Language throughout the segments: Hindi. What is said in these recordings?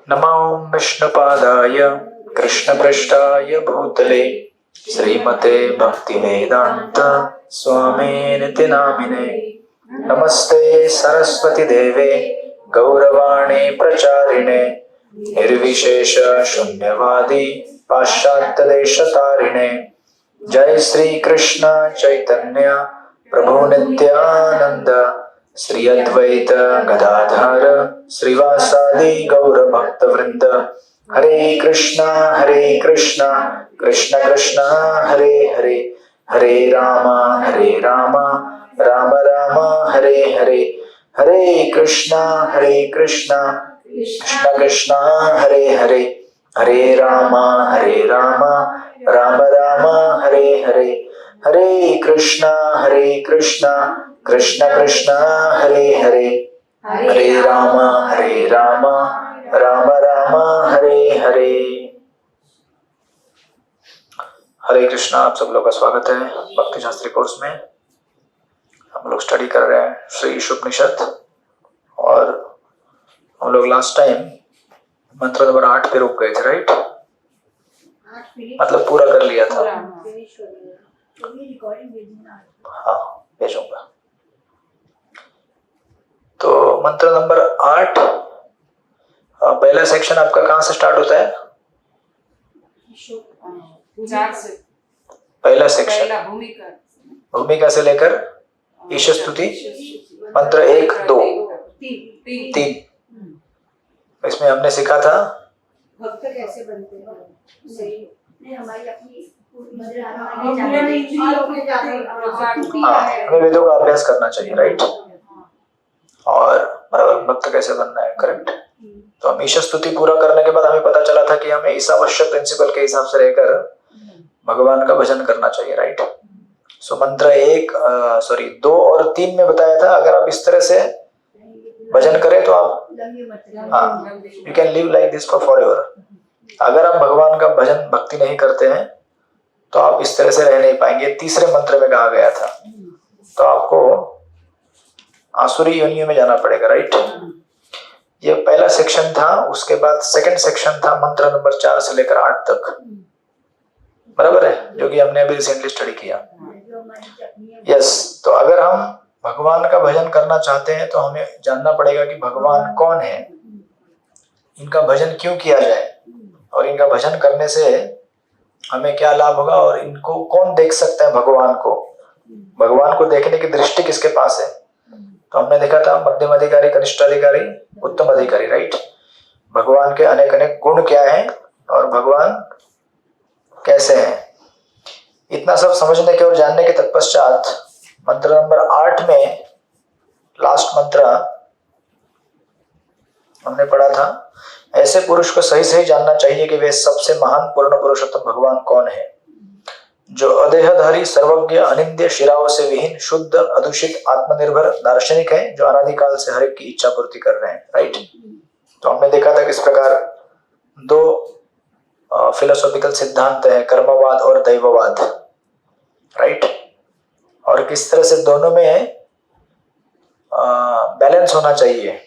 नमो विष्णुपादाय कृष्णपृष्ठाय भूतले श्रीमते भक्तिवेदांत स्वामिनिति नामिने। नमस्ते सरस्वती देवे गौरवाणी प्रचारिणे निर्विशेष शून्यवादी पाश्चात्य देशतारिणे। जय श्री कृष्ण चैतन्य प्रभु नित्यानंद श्री अद्वैत गदाधर श्रीवासादि गौर भक्त वृंद। हरे कृष्णा कृष्ण कृष्ण हरे हरे, हरे राम राम राम हरे हरे। हरे कृष्णा कृष्ण कृष्ण हरे हरे, हरे राम राम राम हरे हरे। हरे कृष्णा कृष्ण कृष्ण हरे हरे, हरे राम राम राम हरे हरे। हरे कृष्णा, आप सब लोग का स्वागत है भक्ति शास्त्री कोर्स में। हम लोग स्टडी कर रहे हैं श्री ईशोपनिषद और हम लोग लास्ट टाइम मंत्र नंबर 8 पे रुक गए थे, राइट? मतलब पूरा कर लिया था। हाँ, भेजूंगा। तो मंत्र नंबर 8 पहला सेक्शन आपका कहाँ से स्टार्ट होता है? पहला सेक्शन भूमिका से लेकर ईश स्तुति मंत्र 1, 2, 3। इसमें हमने सीखा था भक्त कैसे बनते हैं। हमारी अपनी हमें वेदों का अभ्यास करना चाहिए, राइट? और बराबर भक्त कैसे बनना है, करेक्ट? तो हम ईश स्तुति पूरा करने के बाद हमें पता चला था कि हमें इस आवश्यक प्रिंसिपल के हिसाब से रहकर भगवान का भजन करना चाहिए, राइट? सो मंत्र 2 और 3 में बताया था अगर आप इस तरह से भजन करें तो आप you can live like this for ever. अगर आप भगवान का भजन भक्ति नहीं करते हैं तो आप इस तरह से रह नहीं पाएंगे। तीसरे मंत्र में कहा गया था। तो आपको आसुरी योनियों में जाना पड़ेगा, राइट? ये पहला सेक्शन था। उसके बाद सेकंड सेक्शन था मंत्र नंबर 4 से लेकर 8 तक, बराबर है, जो कि हमने अभी रिसेंटली स्टडी किया। यस। तो अगर हम भगवान का भजन करना चाहते हैं तो हमें जानना पड़ेगा कि भगवान कौन है, इनका भजन क्यों किया जाए और इनका भजन करने से हमें क्या लाभ होगा और इनको कौन देख सकता है। भगवान को देखने की दृष्टि किसके पास है? तो हमने देखा था मध्यम अधिकारी, कनिष्ठ अधिकारी, उत्तम अधिकारी, राइट? भगवान के अनेक अनेक गुण क्या हैं और भगवान कैसे हैं, इतना सब समझने के और जानने के तत्पश्चात मंत्र नंबर 8 में लास्ट मंत्र हमने पढ़ा था, ऐसे पुरुष को सही सही जानना चाहिए कि वे सबसे महान पूर्ण पुरुषोत्तम भगवान कौन है, जो अदेहधारी, सर्वज्ञ, अनिंद्य, शिराओं से विहीन, शुद्ध, अदूषित, आत्मनिर्भर दार्शनिक है, जो अनादिकाल से हर एक की इच्छा पूर्ति कर रहे हैं, राइट? तो हमने देखा था किस प्रकार 2 फिलोसॉफिकल सिद्धांत है, कर्मवाद और दैववाद, राइट? और किस तरह से दोनों में बैलेंस होना चाहिए।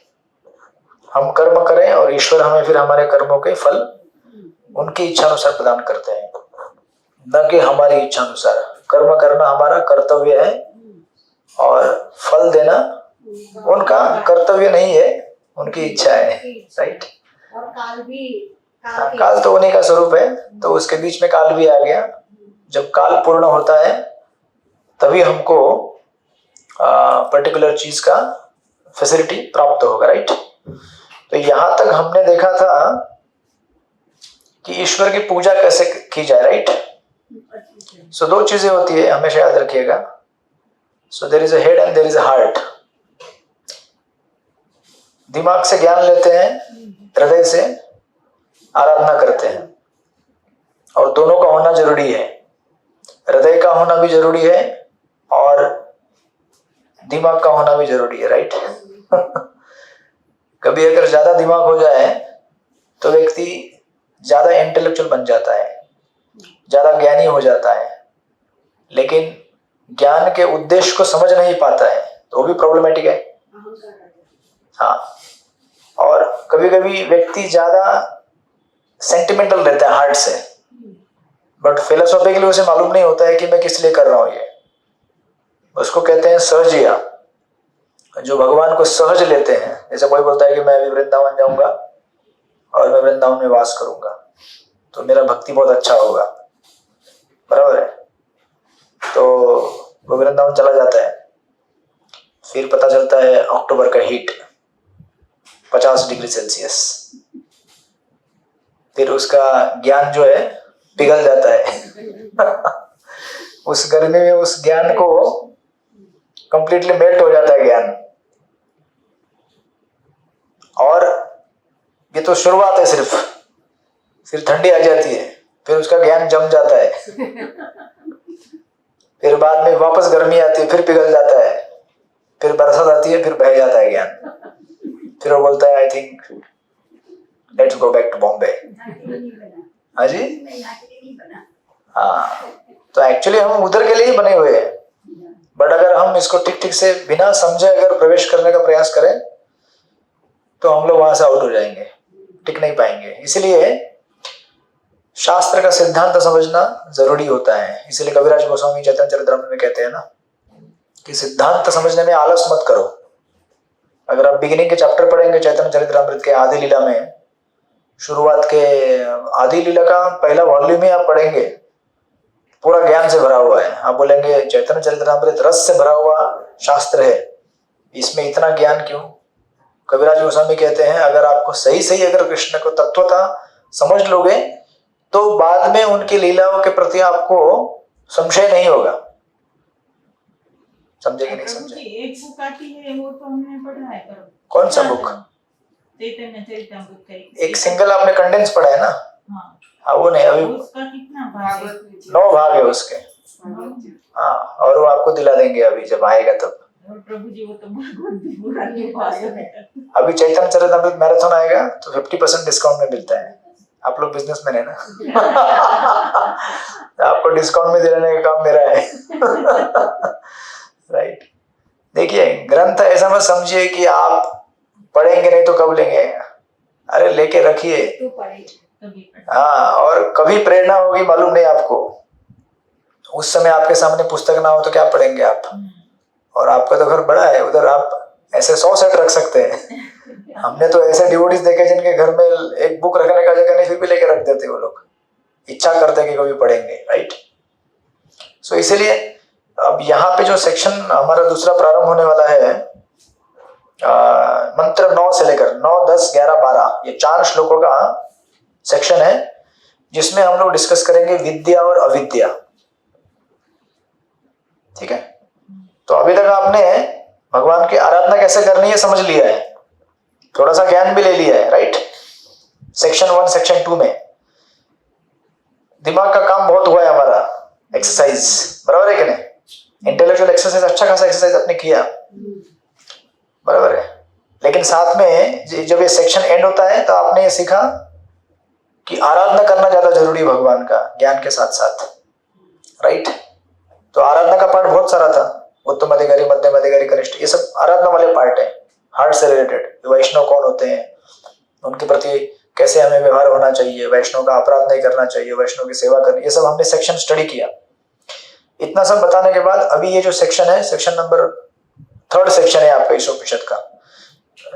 हम कर्म करें और ईश्वर हमें फिर हमारे कर्मों के फल उनकी इच्छा अनुसार प्रदान करते हैं, न कि हमारी इच्छा अनुसार। कर्म करना हमारा कर्तव्य है और फल देना उनका कर्तव्य नहीं है, उनकी इच्छा है, राइट? और काल तो उन्हीं का स्वरूप है, तो उसके बीच में काल भी आ गया। जब काल पूर्ण होता है तभी हमको पर्टिकुलर चीज का फैसिलिटी प्राप्त होगा, राइट? तो यहां तक हमने देखा था कि ईश्वर की पूजा कैसे की जाए, राइट? सो 2 चीजें होती है, हमेशा याद रखिएगा। So there is a head and there is a heart. दिमाग से ज्ञान लेते हैं, हृदय से आराधना करते हैं, और दोनों का होना जरूरी है। हृदय का होना भी जरूरी है और दिमाग का होना भी जरूरी है, राइट? कभी अगर ज्यादा दिमाग हो जाए तो व्यक्ति ज्यादा इंटेलेक्चुअल बन जाता है, ज्यादा ज्ञानी हो जाता है, लेकिन ज्ञान के उद्देश्य को समझ नहीं पाता है, तो वो भी प्रॉब्लमेटिक है। हाँ, और कभी कभी व्यक्ति ज्यादा सेंटिमेंटल रहता है हार्ट से, बट फिलोसॉफिकली उसे मालूम नहीं होता है कि मैं किस लिए कर रहा हूं ये। उसको कहते हैं सहजिया, जो भगवान को सहज लेते हैं। जैसे कोई बोलता है कि मैं अभी वृंदावन जाऊंगा और मैं वृंदावन में वास करूंगा तो मेरा भक्ति बहुत अच्छा होगा, बराबर है। तो वो वृंदावन चला जाता है, फिर पता चलता है अक्टूबर का हीट 50 डिग्री सेल्सियस, फिर उसका ज्ञान जो है पिघल जाता है उस गर्मी में उस ज्ञान को कंप्लीटली मेल्ट हो जाता है ज्ञान। और ये तो शुरुआत है सिर्फ, फिर ठंडी आ जाती है, फिर उसका ज्ञान जम जाता है, फिर बाद में वापस गर्मी आती है, फिर पिघल जाता है, फिर बरसात आती है, फिर बह जाता है ज्ञान। फिर वो बोलता है I think let's go back to Bombay. हाँ जी, हाँ। तो एक्चुअली हम उधर के लिए ही बने हुए हैं, बट अगर हम इसको ठीक ठीक से बिना समझे अगर प्रवेश करने का प्रयास करें तो हम लोग वहां से आउट हो जाएंगे, टिक नहीं पाएंगे। इसलिए शास्त्र का सिद्धांत समझना जरूरी होता है। इसलिए कविराज गोस्वामी चैतन्य चरितामृत में कहते हैं ना कि सिद्धांत समझने में आलस मत करो। अगर आप बिगिनिंग के चैप्टर पढ़ेंगे चैतन्य चरितामृत के आदि लीला में, शुरुआत के आदि लीला का पहला वॉल्यूम ही आप पढ़ेंगे, पूरा ज्ञान से भरा हुआ है। आप बोलेंगे चैतन्य चरितामृत रस से भरा हुआ शास्त्र है, इसमें इतना ज्ञान क्यों? कविराज गोस्वामी कहते हैं अगर आपको सही सही अगर कृष्ण को तत्वता समझ लोगे तो बाद में उनकी लीलाओं के प्रति आपको संशय नहीं होगा। समझे कि नहीं समझे? एक बुक आती है वो तो हमने पढ़ा है, पर कौन सा बुक? चैतन्य चरितामृत का एक सिंगल आपने कंडेंस पढ़ा है ना? हाँ, वो नहीं, अभी उसका कितना भाग है? 9 भाग है उसके। हाँ, और वो आपको दिला देंगे अभी जब आएगा तब। प्रभु जी वो तो पूरा नहीं पास है। अभी चैतन्य चरितामृत मैराथन आएगा तो 50% डिस्काउंट में मिलता है। आप लोग बिजनेसमैन है ना आपको डिस्काउंट में दिलाने का काम मेरा है राइट। देखिए ग्रंथ ऐसा मत समझिए कि आप पढ़ेंगे नहीं तो कब लेंगे, अरे लेके रखिए। हाँ, और कभी प्रेरणा होगी मालूम नहीं आपको, उस समय आपके सामने पुस्तक ना हो तो क्या पढ़ेंगे आप? और आपका तो घर बड़ा है, उधर आप ऐसे 100 सेट रख सकते हैं। हमने तो ऐसे डिवोटीज देखे जिनके घर में एक बुक रखने का जगह नहीं, फिर भी लेके रख देते वो लोग, इच्छा करते हैं कि कभी पढ़ेंगे, राइट। सो इसीलिए अब यहाँ पे जो सेक्शन हमारा दूसरा प्रारंभ होने वाला है, मंत्र 9 से लेकर 9, 10, 11, 12 ये 4 श्लोकों का सेक्शन है जिसमें हम लोग डिस्कस करेंगे विद्या और अविद्या। ठीक है, तो अभी तक आपने भगवान की आराधना कैसे करनी है समझ लिया है, थोड़ा सा ज्ञान भी ले लिया है, राइट। सेक्शन 1 सेक्शन 2 में दिमाग का काम बहुत हुआ है हमारा, एक्सरसाइज, बराबर है कि नहीं? इंटेलेक्चुअल एक्सरसाइज, अच्छा खासा एक्सरसाइज आपने किया, बराबर है। लेकिन साथ में जब ये सेक्शन एंड होता है तो आपने ये सीखा कि आराधना करना ज्यादा जरूरी है भगवान का ज्ञान के साथ साथ, राइट। तो आराधना का पार्ट बहुत सारा था, उत्तम अधिकारी, मध्यम अधिकारी, कनिष्ठ, ये सब आराधना वाले पार्ट है, हार्ट से रिलेटेड। वैष्णव कौन होते हैं, उनके प्रति कैसे हमें व्यवहार होना चाहिए, वैष्णव का अपराध नहीं करना चाहिए, वैष्णव की सेवा करनी, ये सब हमने सेक्शन स्टडी किया। इतना सब बताने के बाद अभी ये जो सेक्शन है, सेक्शन नंबर 3rd सेक्शन है आपका इस उपनिषद का,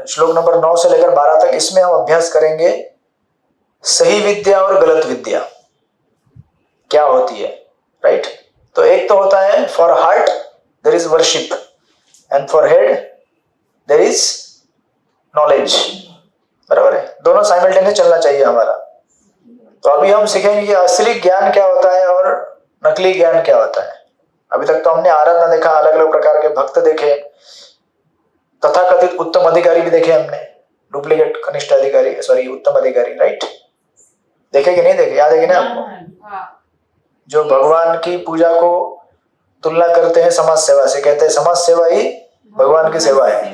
श्लोक नंबर 9 से लेकर 12 तक, इसमें हम अभ्यास करेंगे सही विद्या और गलत विद्या क्या होती है, राइट। तो एक तो होता है for heart there is worship and for head there is knowledge, बराबर है, दोनों साइमल्टेनियस चलना चाहिए हमारा। तो अभी हम सीखेंगे कि असली ज्ञान क्या होता है और नकली ज्ञान क्या होता है। अभी तक तो हमने आराधना देखा, अलग अलग प्रकार के भक्त देखे, तथाकथित उत्तम अधिकारी भी देखे हमने, डुप्लीकेट कनिष्ठ अधिकारी, सॉरी उत्तम अधिकारी, राइट। देखे कि नहीं देखे, याद है कि नहीं आपको? जो भगवान की पूजा को तुलना करते हैं समाज सेवा से, कहते हैं समाज सेवा ही भगवान की सेवा है,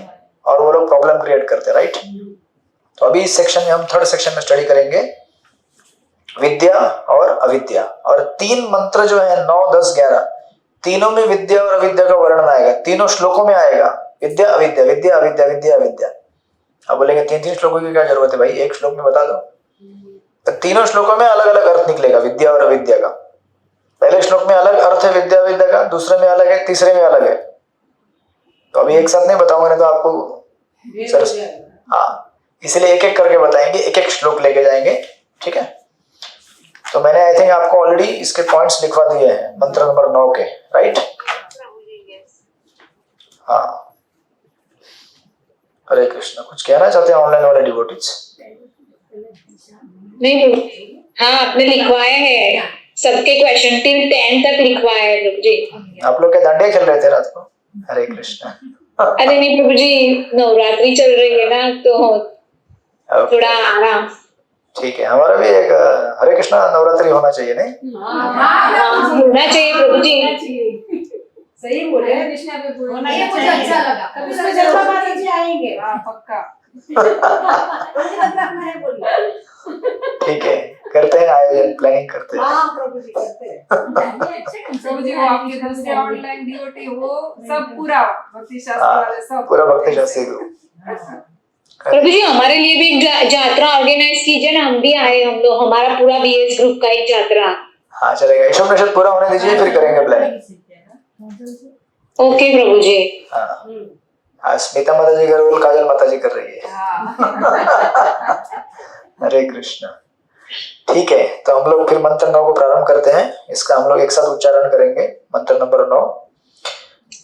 और वो लोग प्रॉब्लम क्रिएट करते हैं, राइट। तो अभी इस सेक्शन में हम 3rd सेक्शन में स्टडी करेंगे विद्या और अविद्या, और 3 मंत्र जो है 9, 10, 11 तीनों में विद्या और अविद्या का वर्णन आएगा, तीनों श्लोकों में आएगा, विद्या अविद्या, विद्या अविद्या, विद्या अविद्या। अब बोलेंगे 3-3 श्लोकों की क्या जरूरत है भाई, एक श्लोक में बता दो। तो तीनों श्लोकों में अलग अलग अर्थ निकलेगा विद्या और अविद्या का। पहले श्लोक में अलग अर्थ है विद्या अविद्या का, दूसरे में अलग है, तीसरे में अलग है। तो अभी एक साथ नहीं बताऊंगा, नहीं तो आपको सर, हाँ, इसलिए एक एक करके बताएंगे, एक एक श्लोक लेके जाएंगे, ठीक है। तो मैंने आई थिंक आपको ऑलरेडी इसके पॉइंट्स लिखवा दिए हैं मंत्र नंबर 9 के, राइट। हाँ, हरे कृष्ण। कुछ कहना चाहते हैं ऑनलाइन वाले डिवोटीज? नहीं, हाँ आपने लिखवाए हैं सबके क्वेश्चन टिल 10 तक लिखवाए हैं प्रभु जी। आप लोग क्या दांडिया खेल रहे थे रात को? हरे कृष्ण। अरे नहीं प्रभु जी, नवरात्रि चल रही है ना, तो थोड़ा आराम। ठीक है, हमारा भी एक हरे कृष्ण नवरात्रि होना चाहिए, नहीं? होना चाहिए प्रभु जी। सही बोले कृष्णा पे बोले, ये मुझे अच्छा लगा। कभी कभी जरूर माता जी आएंगे। हां पक्का। मुझे लगना है बोलिए। ठीक है, करते हैं आयोजन, प्लानिंग करते हैं। हां प्रभु जी करते हैं। प्रभु जी वो आपके दूसरे ऑनलाइन डीओटी वो सब पूरा भक्ति शास्त्र वाले सब पूरा भक्ति शास्त्री ग्रुप। प्रभु जी हमारे लिए भी एक यात्रा ऑर्गेनाइज कीजिए ना, हम भी आए, हम लोग, हमारा पूरा बीएस ग्रुप का एक यात्रा। हाँ चलेगा, ईशोपनिषद पूरा होने दीजिए, फिर करेंगे प्लानिंग। ओके प्रभु जी। हाँ, स्मिता माता जी का रोल काजल माता जी कर रही है। हरे कृष्ण। ठीक है, तो हम लोग फिर मंत्र 9 को प्रारंभ करते हैं। इसका हम लोग एक साथ उच्चारण करेंगे। मंत्र नंबर 9।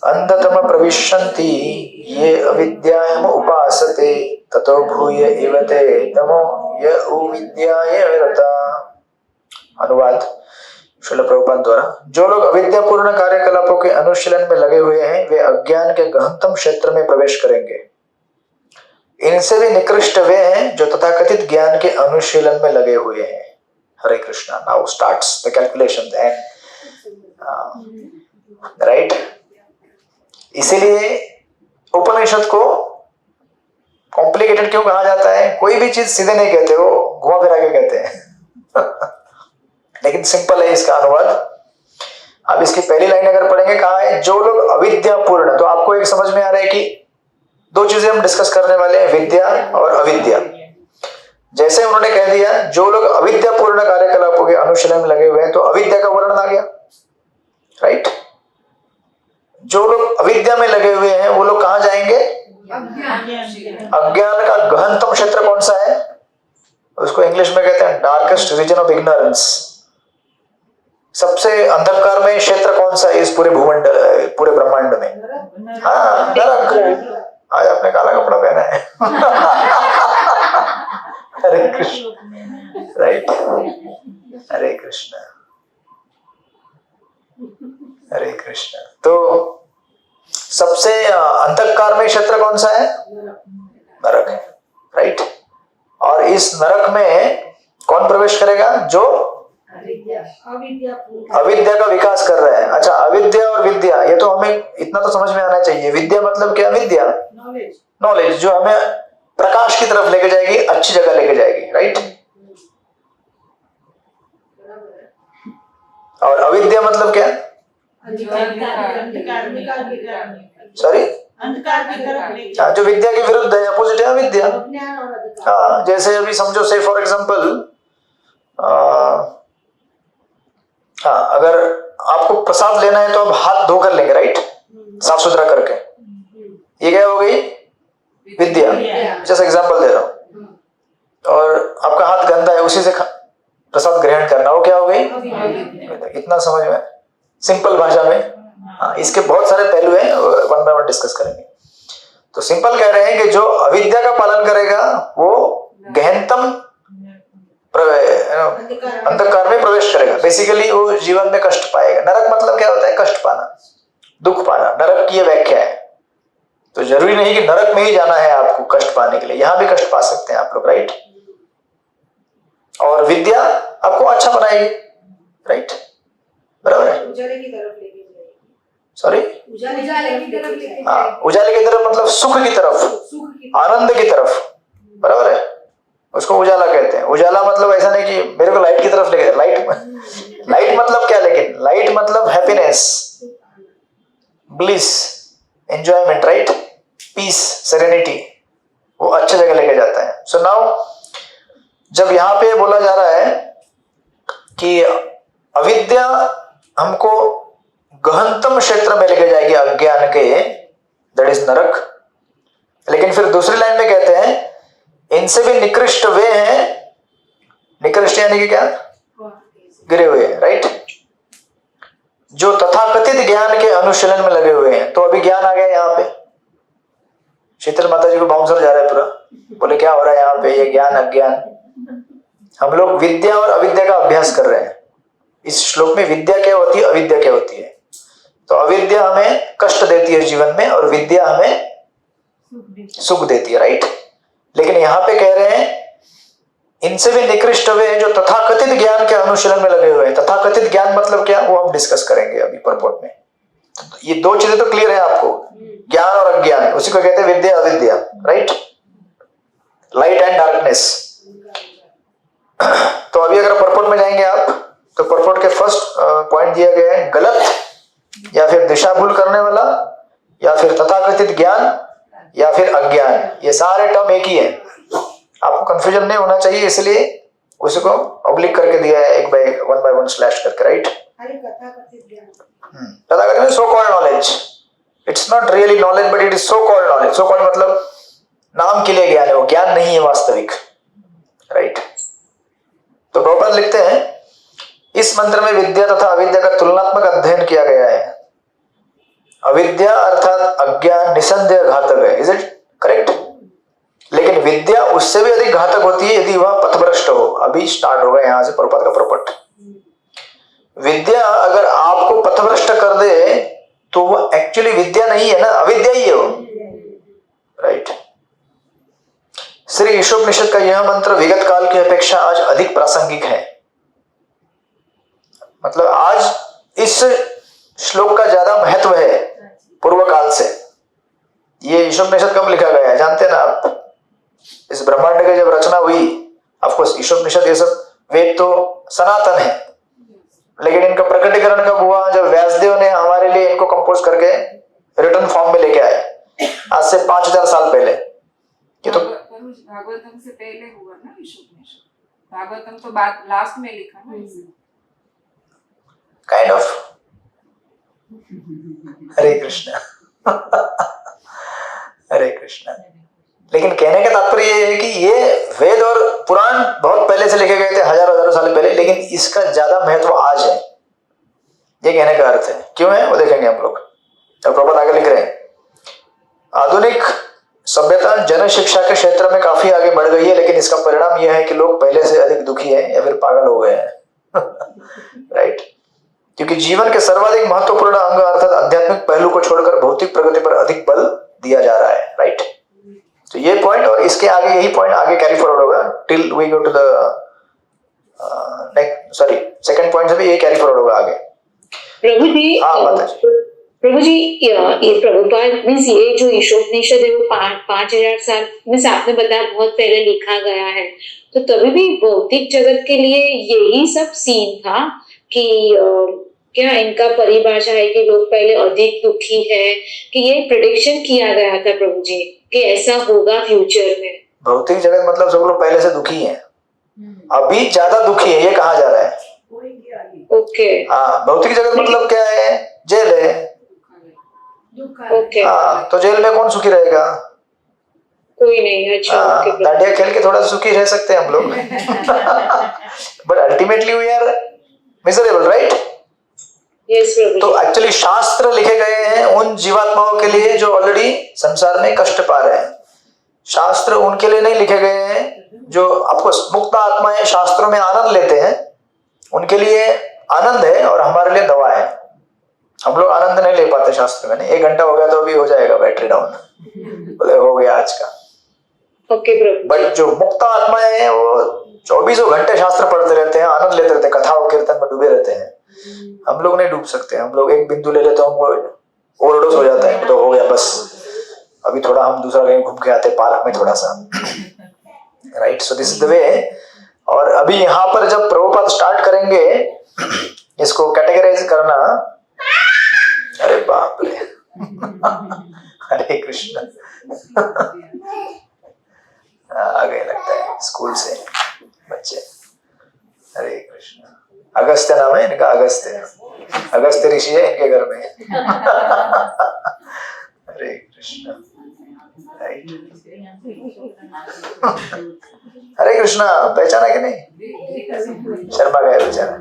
अंधतम प्रविशन्ति ये अविद्यायाम उपासते ततो भूय एव ते तमो य विद्याय रता। अनुवाद श्रील प्रभुपाद द्वारा। जो लोग अविद्यापूर्ण कार्यकलापों के अनुशीलन में लगे हुए हैं वे अज्ञान के गहनतम क्षेत्र में प्रवेश करेंगे। इनसे भी निकृष्ट वे हैं जो तथाकथित ज्ञान के अनुशीलन में लगे हुए हैं। Hare Krishna. Now starts the calculation and right. इसीलिए उपनिषद को कॉम्प्लिकेटेड क्यों कहा जाता है? कोई भी चीज सीधे नहीं कहते, वो घुमा फिरा के कहते हैं। लेकिन सिंपल है इसका अनुवाद। अब इसकी पहली लाइन अगर पढ़ेंगे, कहा है जो लोग अविद्यापूर्ण। तो आपको एक समझ में आ रहा है कि दो चीजें हम डिस्कस करने वाले हैं, विद्या और अविद्या। जैसे उन्होंने कह दिया जो लोग अविद्यापूर्ण कार्यकलापों के अनुशीलन में लगे हुए हैं, तो अविद्या का वर्णन आ गया, राइट। जो लोग अविद्या में लगे हुए हैं वो लोग कहां जाएंगे? अज्ञान का गहनतम क्षेत्र कौन सा है? उसको इंग्लिश में कहते हैं डार्केस्ट रीजन ऑफ इग्नोरेंस। सबसे अंधकारमय क्षेत्र कौन सा है इस पूरे भूमंडल, पूरे ब्रह्मांड में? हाँ, नरक। आज आपने काला कपड़ा पहना है। हरे कृष्ण, राइट। हरे कृष्ण, हरे कृष्ण। तो सबसे अंधकारमय क्षेत्र कौन सा है? नरक है, राइट। और इस नरक में कौन प्रवेश करेगा? जो अविद्या का विकास कर रहा है। अच्छा, अविद्या और विद्या, ये तो हमें इतना तो समझ में आना चाहिए। विद्या मतलब क्या? विद्या नॉलेज, जो हमें प्रकाश की तरफ लेके जाएगी, अच्छी जगह लेके जाएगी, राइट। और अविद्या मतलब क्या? सॉरी, हाँ, जो विद्या के विरुद्ध है, अपोजिट है अविद्या। हाँ, जैसे अभी समझो, से फॉर एग्जांपल, हाँ, अगर आपको प्रसाद लेना है तो आप हाथ धोकर लेंगे, राइट, साफ सुथरा करके। ये क्या हो गई? विद्या। जैसे एग्जांपल दे रहा हूं। और आपका हाथ गंदा है, उसी से प्रसाद ग्रहण करना, वो क्या हो गई? इतना समझ में, सिंपल भाषा में। हाँ, इसके बहुत सारे पहलू हैं, वन बाय वन डिस्कस करेंगे। तो सिंपल कह रहे हैं कि जो अविद्या का पालन करेगा वो गहनतम अंधकार में प्रवेश करेगा। बेसिकली वो जीवन में कष्ट पाएगा। नरक मतलब क्या होता है? कष्ट पाना, दुख पाना। नरक की ये व्याख्या है। तो जरूरी नहीं कि नरक में ही जाना है आपको कष्ट पाने के लिए, यहां भी कष्ट पा सकते हैं आप लोग, राइट। और विद्या आपको अच्छा बनाएगी, राइट, बराबर है। उजाले की तरफ लेके जाएगी। सॉरी, उजाले की तरफ लेके, हाँ, उजाले की तरफ मतलब सुख की तरफ, आनंद की तरफ, बराबर है। उसको उजाला कहते हैं। उजाला मतलब ऐसा नहीं कि मेरे को लाइट की तरफ लेके, लाइट मतलब क्या? लेकिन लाइट मतलब happiness, bliss, enjoyment, right, peace, serenity, वो अच्छे जगह लेके जाता है। सो नाउ जब यहाँ पे बोला जा रहा है कि अविद्या हमको गहनतम क्षेत्र में लेके जाएगी अज्ञान के, दैट इज नरक, लेकिन फिर दूसरी लाइन में कहते हैं इनसे भी निकृष्ट वे हैं, निकृष्ट यानी कि क्या, गिरे हुए, राइट, जो तथाकथित ज्ञान के अनुशीलन में लगे हुए हैं। तो अभी ज्ञान आ गया यहाँ पे, शीतल माता जी को बाउंसर जा रहा है पूरा, बोले क्या हो रहा है यहाँ पे, ये ज्ञान अज्ञान। हम लोग विद्या और अविद्या का अभ्यास कर रहे हैं। इस श्लोक में विद्या क्या होती है, अविद्या क्या होती है। तो अविद्या हमें कष्ट देती है जीवन में और विद्या हमें सुख देती है, राइट। लेकिन यहाँ पे कह रहे हैं इनसे भी निकृष्ट वे हैं जो तथाकथित ज्ञान के अनुशीलन में लगे हुए हैं। तथाकथित ज्ञान मतलब क्या, वो हम डिस्कस करेंगे अभी परपोर्ट में। ये दो चीजें तो क्लियर है आपको, ज्ञान और अज्ञान, उसी को कहते हैं विद्या अविद्या, राइट, लाइट एंड डार्कनेस। तो अभी अगर परपोर्ट में जाएंगे आप, तो परपोर्ट के फर्स्ट पॉइंट दिया गया है गलत या फिर दिशा भूल करने वाला या फिर तथाकथित ज्ञान या फिर अज्ञान, ये सारे टर्म एक ही है। आपको कंफ्यूजन नहीं होना चाहिए, इसलिए उसी को ऑब्लिक करके दिया है, एक बाय वन स्लैश करके, राइट। तथाकथित so called knowledge, it's not really knowledge but it is so called knowledge. So called मतलब नाम के लिए ज्ञान है, वो ज्ञान नहीं है वास्तविक, राइट। तो प्रभुपाद लिखते हैं इस मंत्र में विद्या तथा अविद्या का तुलनात्मक अध्ययन किया गया है। अविद्या अर्थात अज्ञान निसंदेह घातक है, इज इट करेक्ट। लेकिन विद्या उससे भी अधिक घातक होती है यदि वह पथभ्रष्ट हो। अभी स्टार्ट होगा यहाँ से प्रभुपाद का प्रपट। विद्या अगर आपको पथभ्रष्ट कर दे तो वह एक्चुअली विद्या नहीं है ना, अविद्या ही है वो, राइट। श्री ईशोपनिषद का यह मंत्र विगत काल की अपेक्षा आज अधिक प्रासंगिक है। मतलब आज इस श्लोक का ज्यादा महत्व है पूर्व काल से। ये ईशोपनिषद कब लिखा गया है जानते हैं ना आप? इस ब्रह्मांड की जब रचना हुई, ऑफकोर्स ईशोपनिषद ये सब वेद तो सनातन है, लेकिन इनका प्रकटीकरण कब हुआ? जब व्यासदेव ने हमारे लिए इनको कंपोज करके रिटर्न फॉर्म में लेके आए, आज से 5000 साल पहले। ये तो भागवतम से पहले हुआ ना ईशोपनिषद, भागवतम तो बाद लास्ट में लिखा ना, काइंड ऑफ। हरे कृष्णा हरे कृष्णा। लेकिन कहने का तात्पर्य ये है कि ये वेद और पुराण बहुत पहले से लिखे गए थे, हजारों साल पहले, लेकिन इसका ज्यादा महत्व आज है, ये कहने का अर्थ है। क्यों है वो देखेंगे हम लोग। तो प्रभुपाद आगे लिख रहे हैं आधुनिक सभ्यता जन शिक्षा के क्षेत्र में काफी आगे बढ़ गई है, लेकिन इसका परिणाम यह है कि लोग पहले से अधिक दुखी हैं या फिर पागल हो गए हैं राइट। क्योंकि जीवन के सर्वाधिक महत्वपूर्ण अंग अर्थात आध्यात्मिक पहलू को छोड़कर भौतिक प्रगति पर अधिक बल दिया जा रहा है, राइट। तो ये पॉइंट और इसके आगे यही पॉइंट आगे कैरी फॉरवर्ड होगा till we go to the second point से भी ये कैरी फॉरवर्ड होगा आगे। प्रभु जी, प्रभु जी, ये प्रभुपाद मीन्स ये जो ईशोपनिषद है वो 5000 साल मीन्स आपने बताया बहुत पहले लिखा गया है, तो तभी भी भौतिक जगत के लिए यही सब सीन था कि क्या इनका परिभाषा है कि लोग पहले अधिक दुखी है, कि ये प्रेडिक्शन किया गया था प्रभु जी कि ऐसा होगा फ्यूचर में? भौतिक जगत मतलब सब लोग पहले से दुखी हैं, अभी ज्यादा दुखी है, ये कहा जा रहा है। ओके, हाँ, भौतिक जगत मतलब क्या है? जेल है। ओके, हाँ, तो जेल में कौन सुखी रहेगा? कोई नहीं। अच्छा, डांडिया खेल के थोड़ा सुखी रह सकते हैं हम लोग but ultimately we are miserable, right? Yes प्रभु। तो एक्चुअली शास्त्र लिखे गए हैं उन जीवात्माओं के लिए जो ऑलरेडी संसार में कष्ट पा रहे हैं। शास्त्र उनके लिए नहीं लिखे गए हैं जो आपको मुक्त आत्माएं शास्त्रों में आनंद लेते हैं, उनके लिए आनंद है और हमारे लिए दवा है। हम लोग आनंद नहीं ले पाते शास्त्र में। नहीं, 1 घंटा हो गया तो अभी हो जाएगा बैटरी डाउन बोले हो गया आज का। Okay Prabhu. बट जो मुक्त आत्माएं हैं वो 24 घंटे शास्त्र पढ़ते रहते हैं, आनंद लेते रहते हैं, कथा और कीर्तन में डूबे रहते हैं। हम लोग नहीं डूब सकते। हम लोग एक बिंदु ले लेते हैं, हमको ओवरडोज हो जाता है, तो हो गया बस, अभी थोड़ा हम दूसरा कहीं घूम के आते पार्क में थोड़ा सा, right. So this is the way. और अभी यहाँ पर जब प्रभुपाद स्टार्ट करेंगे इसको कैटेगराइज करना, अरे बाप रे हरे कृष्ण आ गए लगता है स्कूल से बच्चे। हरे कृष्ण। अगस्त्य नाम है इनका, अगस्त्य ऋषि है इनके घर में। हरे कृष्ण। हरे कृष्णा, पहचाना कि नहीं? शर्मा गए बेचारा।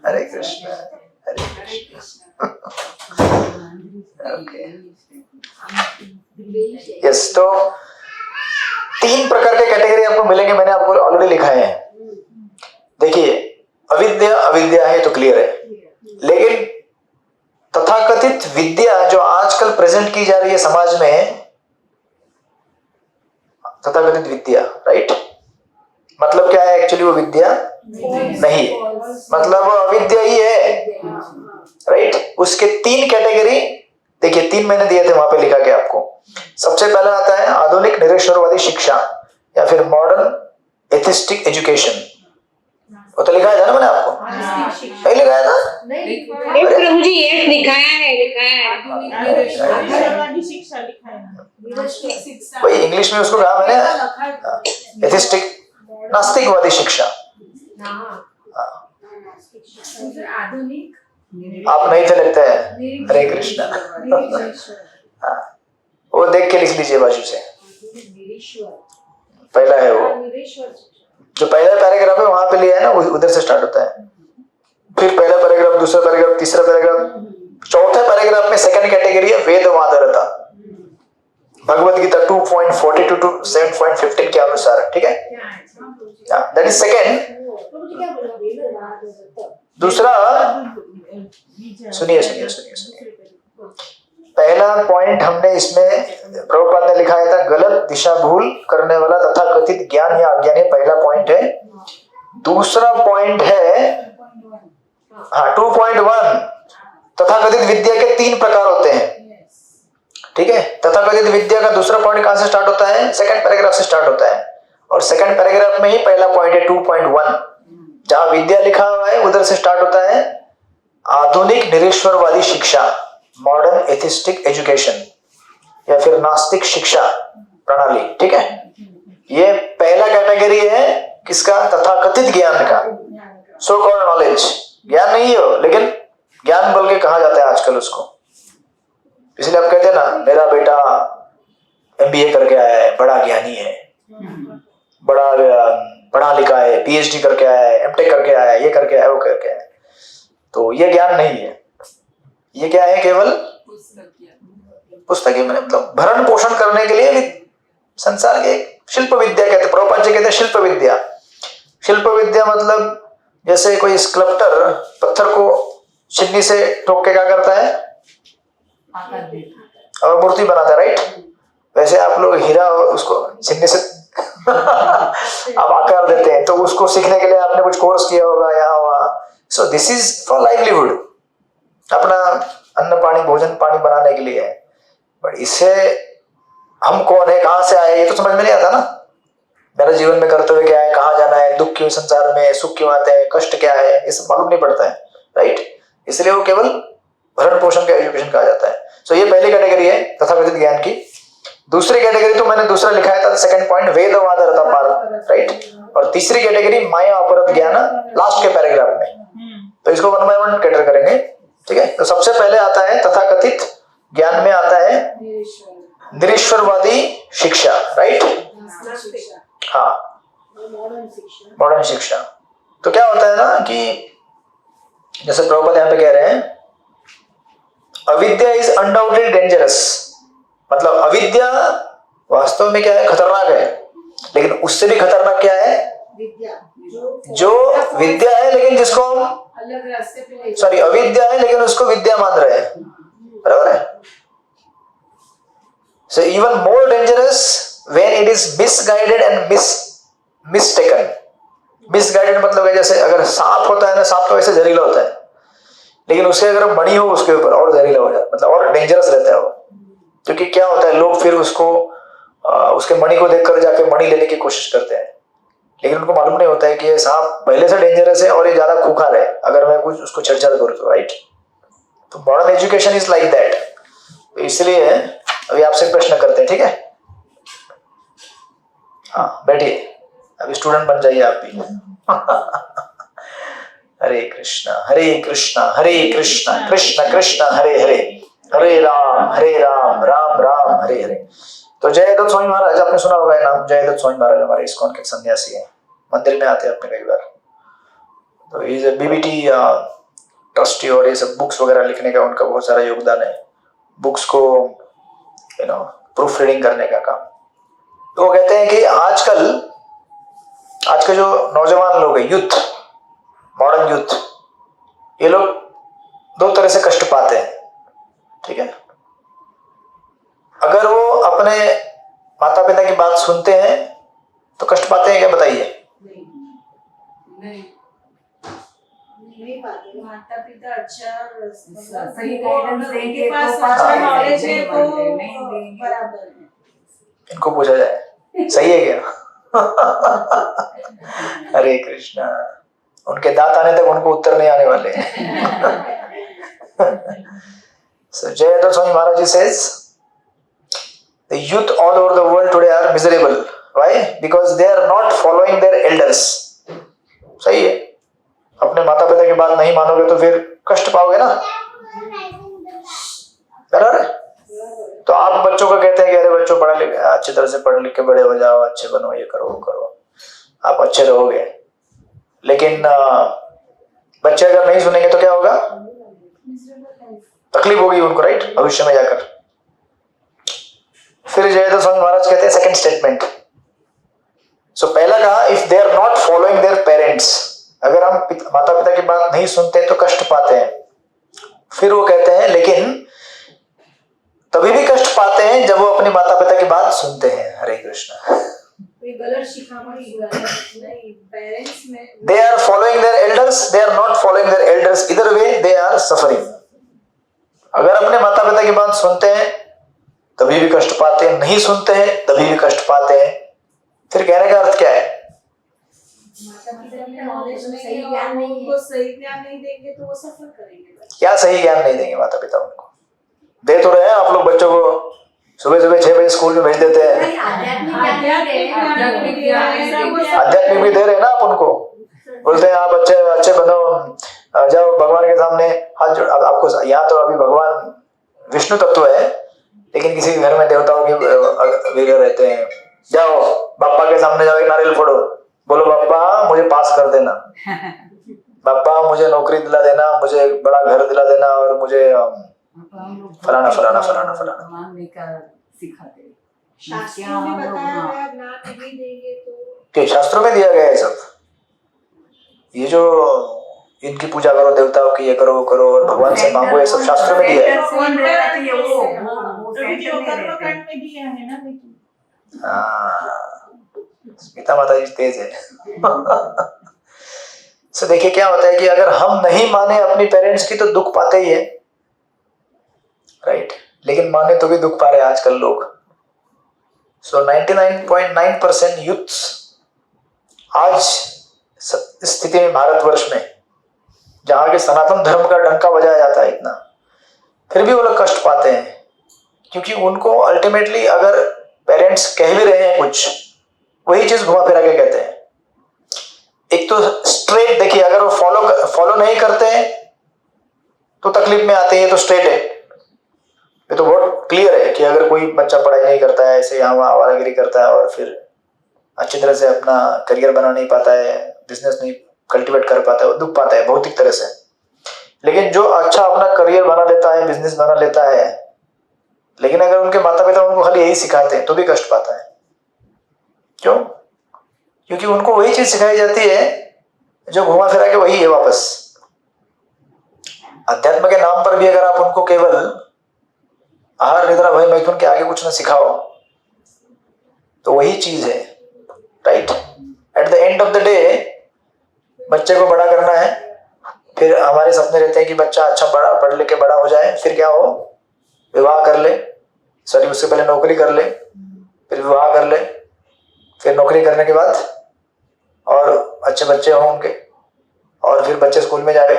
हरे कृष्ण, हरे कृष्ण। यस, तो 3 प्रकार के कैटेगरी आपको मिलेंगे, मैंने आपको ऑलरेडी लिखाए हैं। देखिए, अविद्या है तो क्लियर है, लेकिन तथाकथित विद्या जो आजकल प्रेजेंट की जा रही है समाज में, तथाकथित विद्या, राइट, मतलब क्या है एक्चुअली? वो विद्या नहीं, मतलब अविद्या ही है, राइट। उसके 3 कैटेगरी देखिए, 3 मैंने दिए थे वहां पे लिखा के आपको। सबसे पहला आता है आधुनिक निरीश्वरवादी शिक्षा या फिर मॉडर्न एथिस्टिक एजुकेशन। वो तो लिखा है ना मैंने आपको, नहीं लिखाया था? नहीं प्रभु जी, ये लिखाया है। आधुनिक शिक्षा लिखा है। वही इंग्लिश में उसको कहा मैंने, एथिस्टिक, नास्तिकवादी शिक्षा। आधुनिक आप नहीं थे लगता है। हरे कृष्णा। वो देख के लिख लीजिए बाजू से, पहला है वो, जो पहला पैराग्राफ है वहां पे लिया है ना, उधर से स्टार्ट होता है। फिर पहला पैराग्राफ, दूसरा पैराग्राफ, तीसरा पैराग्राफ, चौथे पैराग्राफ में सेकंड कैटेगरी है वेदवादरता, भगवत गीता 2.42 to 7.15 के अनुसार, ठीक है, दैट इज सेकंड। दूसरा, सुनिए, पहला पॉइंट हमने इसमें प्रभुपाद ने लिखा था, गलत दिशा भूल करने वाला तथा कथित ज्ञान या अज्ञानी, पहला पॉइंट है। दूसरा पॉइंट है 2.1, तथाकथित विद्या के 3 प्रकार होते हैं, ठीक है। तथाकथित विद्या का दूसरा पॉइंट कहां से स्टार्ट होता है? सेकंड पैराग्राफ से स्टार्ट होता है, और सेकंड पैराग्राफ में ही पहला पॉइंट है 2.1, जहां विद्या लिखा हुआ है उधर से स्टार्ट होता है आधुनिक निरीश्वरवादी शिक्षा, मॉडर्न एथिस्टिक एजुकेशन या फिर नास्तिक शिक्षा प्रणाली, ठीक है। ये पहला कैटेगरी है किसका? तथाकथित ज्ञान का, सो कॉल्ड नॉलेज। ज्ञान नहीं हो, लेकिन ज्ञान बोल के कहा जाता है आजकल उसको, इसलिए आप कहते हैं ना, मेरा बेटा MBA करके आया है, बड़ा ज्ञानी है, बड़ा पढ़ा लिखा है, PhD करके आया है, MTech करके आया है, ये करके आया, वो करके आया। तो ये ज्ञान नहीं है, ये क्या है? केवल पुस्तकीय, मतलब भरण पोषण करने के लिए संसार के शिल्प विद्या कहते हैं, प्रभुपाद जी कहते हैं शिल्प विद्या। शिल्प विद्या मतलब जैसे कोई स्कल्प्टर पत्थर को छिन्नी से ठोक के क्या करता है और मूर्ति बनाता है, राइट। वैसे आप लोग हीरा उसको छिन्नी से आप आकार देते हैं, तो उसको सीखने के लिए आपने कुछ कोर्स किया होगा यहाँ वहाँ। So this is for livelihood, अपना अन्न पानी भोजन पानी बनाने के लिए है। बट इससे हम कौन है, कहां से आए, ये तो समझ में नहीं आता ना। मेरा जीवन में कर्तव्य क्या है, कहाँ जाना है, दुख क्यों संसार में, सुख क्यों आते हैं, कष्ट क्या है, ये सब मालूम नहीं पड़ता है, राइट। इसलिए वो केवल भरण पोषण का एजुकेशन कहा जाता है। सो ये पहली कैटेगरी है तथाकथित ज्ञान की। दूसरी कैटेगरी तो मैंने दूसरा लिखाया था, सेकंड पॉइंट वेदवादरता पार, राइट। और तीसरी कैटेगरी माया अपरत ज्ञान, लास्ट के पैराग्राफ में। तो इसको 1 by 1 कैटर करेंगे, ठीक है। तो सबसे पहले आता है तथाकथित ज्ञान में आता है निरीश्वरवादी शिक्षा, राइट। हाँ, मॉडर्न शिक्षा। तो क्या होता है ना कि जैसे प्रभुपाद यहाँ पे कह रहे हैं, अविद्या इज अनडाउटेड डेंजरस, मतलब अविद्या वास्तव में क्या है, खतरनाक है। लेकिन उससे भी खतरनाक क्या है, जो विद्या है लेकिन जिसको हम अविद्या है लेकिन उसको विद्या मान रहे हैं, बराबर है। So even more dangerous when it is misguided and mistaken. Misguided मतलब है जैसे अगर सांप होता है ना, सांप तो वैसे जहरीला होता है, लेकिन उसके अगर मणि हो उसके ऊपर और जहरीला हो जाता है, मतलब और डेंजरस रहता है वो। क्योंकि क्या होता है, लोग फिर उसको उसके मणि को देखकर जाके मणि लेने की कोशिश करते हैं, लेकिन उनको मालूम नहीं होता है कि ये सांप पहले से डेंजरस है और ये ज्यादा खूंखार है अगर मैं कुछ उसको छेड़छाड़ करूँ तो, राइट। तो modern education is like that. इसलिए अभी आपसे प्रश्न करते हैं, ठीक है। हाँ बैठिए, अभी स्टूडेंट बन जाइए आप भी। हरे कृष्णा हरे कृष्णा कृष्ण कृष्ण हरे हरे, हरे राम राम राम हरे हरे। तो जयदत्त स्वामी महाराज, आपने सुना होगा नाम, जयदत्त स्वामी महाराज हमारे इस्कॉन के सन्यासी हैं, मंदिर में आते हैं अपने कई बार। तो ये बीबीटी ट्रस्टी और ये सब बुक्स वगैरह लिखने का उनका बहुत सारा योगदान है, बुक्स को प्रूफ रीडिंग करने का काम। तो वो कहते हैं कि आजकल आज के जो नौजवान लोग हैं, यूथ, मॉडर्न यूथ, ये लोग दो तरह से कष्ट पाते हैं, ठीक है। अगर वो अपने माता पिता की बात सुनते हैं तो कष्ट पाते हैं क्या, बताइए? नहीं पाते। माता पिता अच्छा सही गाइडेंस देंगे उनके पास तो अच्छा पास नॉलेज नहीं है तो बनते, नहीं देंगे। बराबर है। इनको पूछा जाए सही है क्या? हरे कृष्णा, उनके दांत आने तक उनको उत्तर नहीं आने वाले। So Jayadratha Swami Maharaj says, the youth all over the world today are miserable. Why? Because they are not following their elders. सही है, अपने माता पिता की बात नहीं मानोगे तो फिर कष्ट पाओगे ना, बराबर है। तो आप बच्चों को कहते हैं कि अरे बच्चों पढ़ा लिख, अच्छी तरह से पढ़ लिख के बड़े हो जाओ, अच्छे बनो, ये करो वो करो, आप अच्छे रहोगे। लेकिन बच्चे अगर नहीं सुनेंगे तो क्या होगा, तकलीफ होगी उनको, राइट, भविष्य में जाकर। फिर जयदत्त स्वामी महाराज कहते हैं सेकंड स्टेटमेंट। सो पहला कहा, if they are not following their parents, अगर हम माता पिता की बात नहीं सुनते तो कष्ट पाते हैं। फिर वो कहते हैं लेकिन तभी भी कष्ट पाते हैं जब वो अपनी माता पिता की बात सुनते हैं। हरे कृष्णा। गलत शिखामण नहीं, पेरेंट्स में They are following their elders, they are not following their elders. Either way, they are suffering. अगर अपने माता पिता की बात सुनते हैं तभी भी कष्ट पाते हैं, नहीं सुनते हैं तभी भी कष्ट पाते हैं। फिर कहने का अर्थ क्या है? माता पिता में नॉलेज नहीं है और उनको सही ज्ञान नहीं देंगे तो वो सफर करेंगे। क्या सही ज्ञान नहीं देंगे माता पिता उनको? दे तो रहे हैं आप लोग बच्चों को, सुबह सुबह 6 बजे स्कूल में भेज देते हैं, आध्यात्मिक भी दे रहे हैं ना आप उनको, बोलते हैं आप अच्छे बनो, जाओ भगवान के सामने हाथ जोड़। आपको यहाँ तो अभी भगवान विष्णु तत्व है, लेकिन किसी के घर में देवताओं के विग्रह रहते हैं। जाओ बाप्पा के सामने जाओ, एक नारियल फोड़ो, बोलो बाप्पा मुझे पास कर देना, बाप्पा मुझे नौकरी दिला देना, मुझे बड़ा घर दिला देना, और मुझे फलाना फलाना फलाना फलाना मानने का सिखाते हैं। शास्त्रों में बताया गया ज्ञान नहीं देंगे तो के शास्त्रों में दिया गया है सब। ये जो इनकी पूजा करो, देवताओं की ये करो वो करो और भगवान से मांगो, ये सब शास्त्रों में दिया है। कर्मकांड में दिया है ना लेकिन। स्मिता माता जी तेज है। सो देखिए क्या होता है कि अगर हम नहीं माने अपनी पेरेंट्स की तो दुख पाते ही है, राइट, लेकिन माने तो भी दुख पा रहे हैं आजकल लोग। सो 99.9% यूथ आज इस स्थिति में, भारतवर्ष में जहां के सनातन धर्म का डंका बजाया जाता है इतना, फिर भी वो लोग कष्ट पाते हैं, क्योंकि उनको अल्टीमेटली अगर पेरेंट्स कह भी रहे हैं कुछ, वही चीज घुमा फिरा के कहते हैं। एक तो स्ट्रेट देखिए, अगर वो फॉलो नहीं करते हैं तो तकलीफ में आते हैं, तो स्ट्रेट है, ये तो बहुत क्लियर है कि अगर कोई बच्चा पढ़ाई नहीं करता है, ऐसे यहाँ वहाँ आवारागिरी करता है और फिर अच्छी तरह से अपना करियर बना नहीं पाता है, बिजनेस नहीं कल्टीवेट कर पाता है, वो दुख पाता है भौतिक तरह से। लेकिन जो अच्छा अपना करियर बना लेता है, बिजनेस बना लेता है, लेकिन अगर उनके माता पिता उनको खाली यही सिखाते हैं तो भी कष्ट पाता है। क्यों? क्योंकि उनको वही चीज सिखाई जाती है जो घुमा फिरा के वही है वापस। अध्यात्म के नाम पर भी अगर आप उनको केवल आहार निद्रा भय मैथुन के आगे कुछ न सिखाओ तो वही चीज है, right. At the end of the day बच्चे को बड़ा करना है, फिर हमारे सपने रहते हैं कि बच्चा अच्छा बड़ा पढ़ लिख के बड़ा हो जाए, फिर क्या हो, विवाह कर ले, सॉरी उससे पहले नौकरी कर ले, फिर विवाह कर ले, फिर नौकरी करने के बाद और अच्छे बच्चे हों उनके, और फिर बच्चे स्कूल में जाए,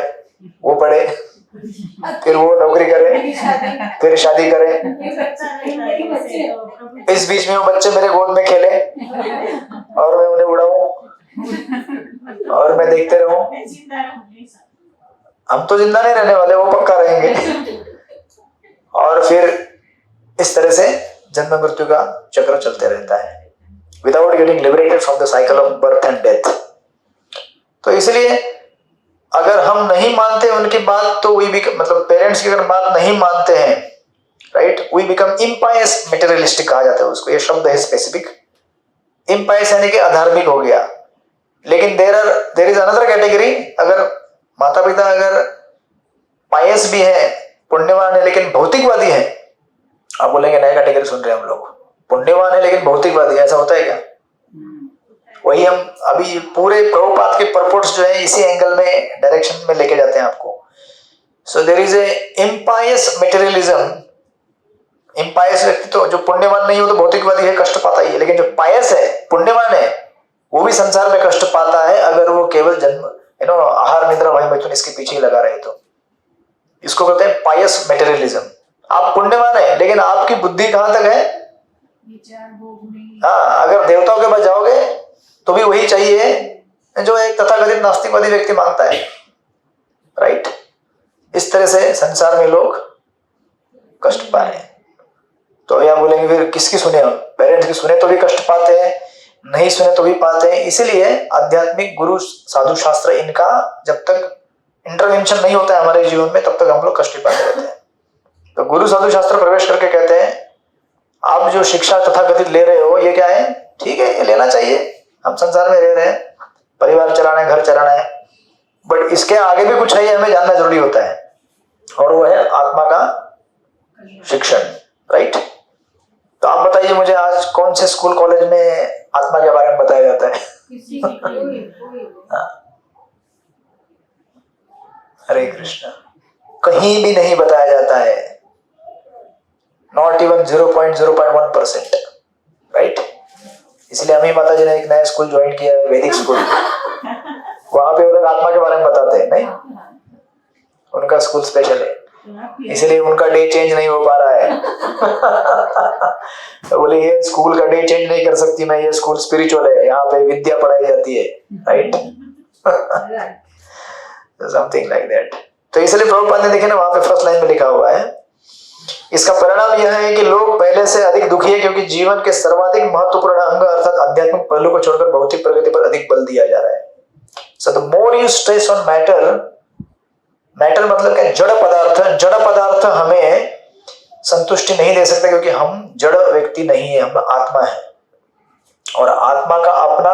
वो पढ़े, फिर वो नौकरी करे, फिर शादी करे, इस बीच में वो बच्चे मेरे गोद में खेले और मैं उन्हें उड़ाऊं और मैं देखते रहूं। हम तो जिंदा नहीं रहने वाले, वो पक्का रहेंगे। और फिर इस तरह से जन्म मृत्यु का चक्र चलते रहता है without getting liberated from the cycle of birth and death. तो इसलिए अगर हम नहीं मानते उनकी बात, तो वी मतलब पेरेंट्स की अगर बात नहीं मानते हैं, राइट, वी बिकम इम्पायस मटेरियलिस्टिक कहा जाता है उसको, ये शब्द है स्पेसिफिक। इम्पायस यानी कि अधार्मिक हो गया। लेकिन देर इज अनदर कैटेगरी, अगर माता पिता अगर पायस भी है, पुण्यवान है, लेकिन भौतिकवादी है। आप बोलेंगे नया कैटेगरी सुन रहे हैं हम लोग, पुण्यवान है लेकिन भौतिकवादी, ऐसा होता है क्या? वही हम अभी पूरे प्रभुपाद के परपोर्ट्स जो है इसी एंगल में डायरेक्शन में लेके जाते हैं आपको। So there is a impious materialism. Impious व्यक्ति तो जो पुण्यवान नहीं हो तो भौतिकवादी है, कष्ट पाता ही है। लेकिन जो पायस है, पुण्यवान है, वो भी संसार में कष्ट पाता है अगर वो केवल जन्म आहार निद्रा भय मैथुन इसके पीछे ही लगा रहे तो। इसको कहते हैं पायस मटेरियलिज्म। आप पुण्यवान है लेकिन आपकी बुद्धि कहां तक है? हाँ, अगर देवताओं के पास जाओगे तो भी वही चाहिए जो एक तथाकथित नास्तिकवादी व्यक्ति मांगता है, राइट। इस तरह से संसार में लोग कष्ट पा रहे हैं। तो यह बोलेंगे फिर किसकी सुने हम? पेरेंट्स की सुने तो भी कष्ट पाते हैं, नहीं सुने तो भी पाते हैं। इसीलिए आध्यात्मिक गुरु साधु शास्त्र इनका जब तक इंटरवेंशन नहीं होता है हमारे जीवन में, तब तक हम लोग कष्ट पाते रहते हैं। तो गुरु साधु शास्त्र प्रवेश करके कहते हैं आप जो शिक्षा तथाकथित ले रहे हो ये क्या है? ठीक है, ये लेना चाहिए, हम संसार में रह रहे हैं, परिवार चलाना है, घर चलाना है, बट इसके आगे भी कुछ है, ये हमें जानना जरूरी होता है, और वो है आत्मा का शिक्षण, राइट। तो आप बताइए मुझे, आज कौन से स्कूल कॉलेज में आत्मा के बारे में बताया जाता है? हरे कृष्ण, कहीं भी नहीं बताया जाता है, नॉट इवन 0.01%, राइट। इसलिए अमी माता जी ने एक नया स्कूल ज्वाइन किया है, वैदिक स्कूल। वहां पे वो लोग आत्मा के बारे में बताते हैं, नहीं, उनका स्कूल स्पेशल है, इसलिए उनका डे चेंज नहीं हो पा रहा है। तो बोले ये स्कूल का डे चेंज नहीं कर सकती मैं, ये स्कूल स्पिरिचुअल है, यहाँ पे विद्या पढ़ाई जाती है, राइट। Something like that. तो इसलिए प्रभुपाद ने देखे ना, वहां पे फर्स्ट लाइन में लिखा हुआ है, इसका परिणाम यह है कि लोग पहले से अधिक दुखी है क्योंकि जीवन के सर्वाधिक महत्वपूर्ण अंग अर्थात आध्यात्मिक पहलू को छोड़कर भौतिक प्रगति पर अधिक बल दिया जा रहा है। So the more you stress on matter, matter मतलब क्या? जड़ पदार्थ। जड़ पदार्थ हमें संतुष्टि नहीं दे सकता क्योंकि हम जड़ व्यक्ति नहीं है, हम आत्मा है, और आत्मा का अपना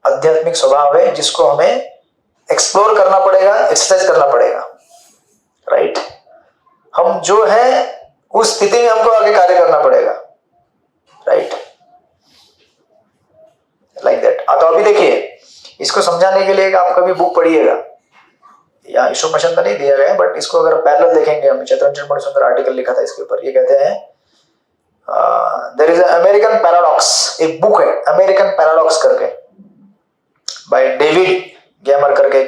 आध्यात्मिक स्वभाव है जिसको हमें एक्सप्लोर करना पड़ेगा, एक्सरसाइज करना पड़ेगा, राइट। हम जो है उस स्थिति में हमको आगे कार्य करना पड़ेगा, राइट, लाइक दैट। तो अभी देखिए, इसको समझाने के लिए आप कभी बुक पढ़िएगा, यहाँ ईश्वर मिशन तो नहीं दिया गया, बट इसको अगर पैरेलल देखेंगे हम, चैतन्य बड़े सुंदर आर्टिकल लिखा था इसके ऊपर। ये कहते हैं देयर इज अमेरिकन पैराडॉक्स, एक बुक है अमेरिकन पैराडॉक्स करके, बाय डेविड गैमर करके,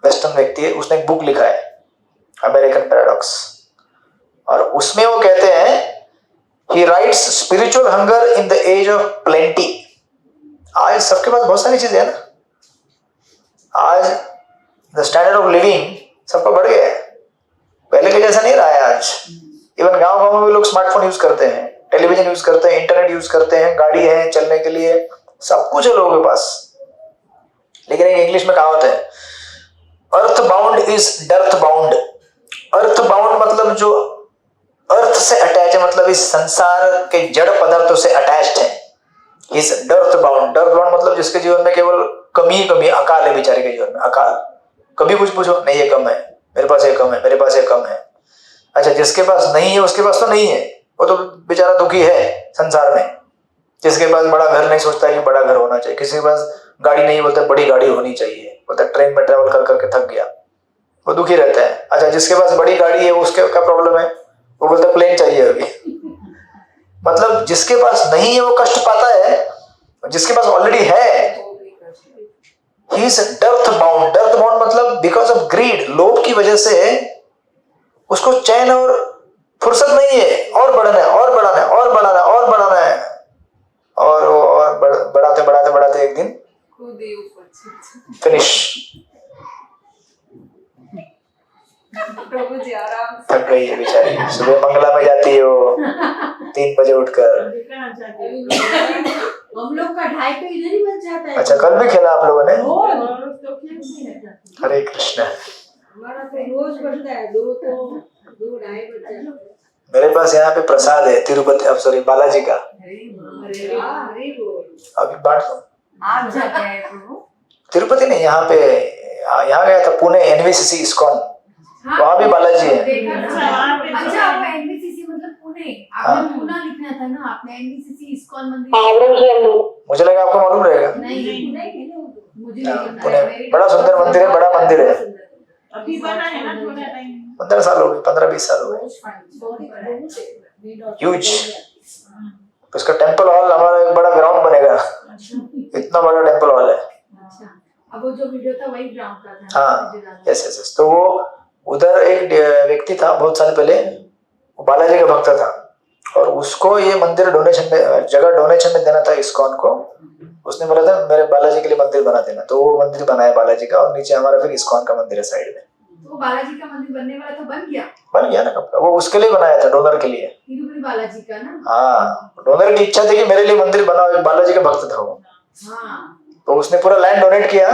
वेस्टर्न व्यक्ति है, उसने एक बुक लिखा है अमेरिकन पैराडॉक्स, और उसमें वो कहते हैं he writes spiritual hunger in the age of plenty. आज सबके पास बहुत सारी चीजें है ना, आज द स्टैंडर्ड ऑफ लिविंग सबका बढ़ गया है, पहले के जैसा नहीं रहा है। आज इवन गांव गांव में भी लोग स्मार्टफोन यूज करते हैं, टेलीविजन यूज करते हैं, इंटरनेट यूज करते हैं, गाड़ी है चलने के लिए, सब कुछ है लोगों के पास। लेकिन एक इंग्लिश में कहावत है, earth bound is dearth bound. Earth bound मतलब जो अर्थ से अटैच है, मतलब इस संसार के जड़ पदार्थों से अटैच्ड है, इस डर्थ बाउंड। डर्थ बाउंड मतलब जिसके जीवन में केवल कमी कमी, अकाल है बेचारे के जीवन में, अकाल। कभी कुछ पूछो, नहीं ये कम है, मेरे पास ये कम है, मेरे पास ये कम है। अच्छा, जिसके पास नहीं है उसके पास तो नहीं है, वो तो बेचारा दुखी है संसार में। जिसके पास बड़ा घर नहीं सोचता है कि बड़ा घर होना चाहिए, किसी के पास गाड़ी नहीं बोलता बड़ी गाड़ी होनी चाहिए, बोलता ट्रेन में ट्रेवल कर करके थक गया, वो दुखी रहता है। अच्छा, जिसके पास बड़ी गाड़ी है उसके क्या प्रॉब्लम है, वो बोलता प्लेन चाहिए अभी। मतलब जिसके पास नहीं है वो कष्ट पाता है, जिसके पास ऑलरेडी है he is dearth bound. Dearth bound मतलब बिकॉज ऑफ ग्रीड, लोभ की वजह से उसको चैन और फुर्सत नहीं है, और बढ़ना है और बढ़ाना है और बढ़ाना है और बढ़ाना है, और बढ़ाते बढ़ाते बढ़ाते एक दिन खुद ही ऊपर फिनिश। प्रभु जी आराम से। थक गई है बेचारी, सुबह मंगला में जाती है वो 3 बजे उठकर। हम लोग का 2:30 तो इधर ही बच जाता है। अच्छा, कल भी खेला आप लोगों ने? तो हरे कृष्णा। हमारा तो रोज बढ़ता है, 2 2:30 बज जाता है। मेरे पास यहाँ पे प्रसाद है तिरुपति, अब सॉरी बालाजी का, अरे वाह, अभी बांट दो। आप जाके आए प्रभु? तिरुपति नहीं, यहाँ पे, यहाँ गया था पुणे एनवीसीसी इस्कॉन, वहाँ भी बालाजी है। अच्छा, आपका एनवीसीसी मतलब पुणे, आपने पुणे लिखना था ना, आपने एनवीसीसी इस्कॉन मंदिर। मुझे लगा आपको मालूम रहेगा। नहीं मुझे हाँ, नहीं पुणे पता। बड़ा सुंदर मंदिर है, बड़ा मंदिर है। अभी बना है ना थोड़ा टाइम। 15 साल हो गए, 15-20 साल हो गए। ह्यूज। उसका टेम्पल हॉल, हमारा एक बड़ा ग्राउंड बनेगा, इतना बड़ा टेम्पल हॉल है। अच्छा, अब वो जो वीडियो था वही ग्राउंड का था। हाँ, यस। तो वो उधर एक व्यक्ति था बहुत साल पहले, वो बालाजी का भक्त था, और उसको ये मंदिर डोनेशन में, जगह डोनेशन में देना था इस्कॉन को। उसने बोला था मेरे बालाजी के लिए मंदिर बना देना, तो वो मंदिर बनाया बालाजी का, और नीचे हमारा फिर इस्कॉन का मंदिर है साइड में। तो बालाजी का मंदिर बनने वाला तो बन गया ना कब का, वो उसके लिए बनाया था, डोनर के लिए। तिरुपति बालाजी का ना। हाँ, डोनर की इच्छा थी कि मेरे लिए मंदिर बनाओ, बालाजी का भक्त था वो, हाँ, तो उसने पूरा लैंड डोनेट किया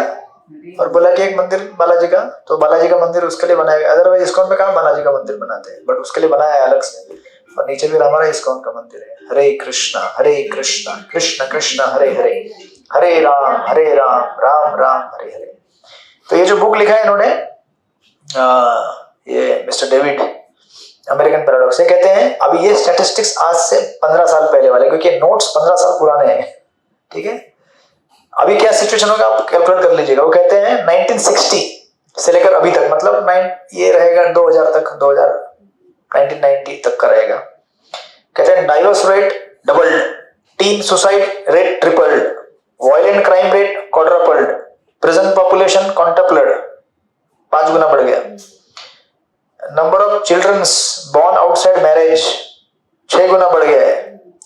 और बोला कि एक मंदिर बालाजी का, तो बालाजी का मंदिर उसके लिए बनाया गया। अदरवाइज इस्कॉन में कहाँ बालाजी का मंदिर बनाते हैं, बट उसके लिए बनाया है अलग से, और नीचे भी हमारा इस्कॉन का मंदिर है। हरे कृष्णा कृष्ण कृष्ण हरे हरे, हरे राम राम राम हरे हरे। तो ये जो बुक लिखा है इन्होंने, ये मिस्टर डेविड, अमेरिकन पैराडॉक्स, ये कहते हैं अभी ये स्टैटिस्टिक्स आज से 15 साल पहले वाले, क्योंकि नोट्स 15 साल पुराने हैं, ठीक है। अभी क्या सिचुएशन होगा आप कैलकुलेट कर लीजिएगा। वो कहते हैं 1960 से लेकर अभी तक, मतलब ये रहेगा 2000 तक, 1990 तक का रहेगा। कहते हैं divorce rate doubled, teen suicide rate tripled, violent crime rate quadrupled, prison population quintupled, 5 गुना बढ़ गया। Number of childrens born outside marriage 6 गुना बढ़ गया है,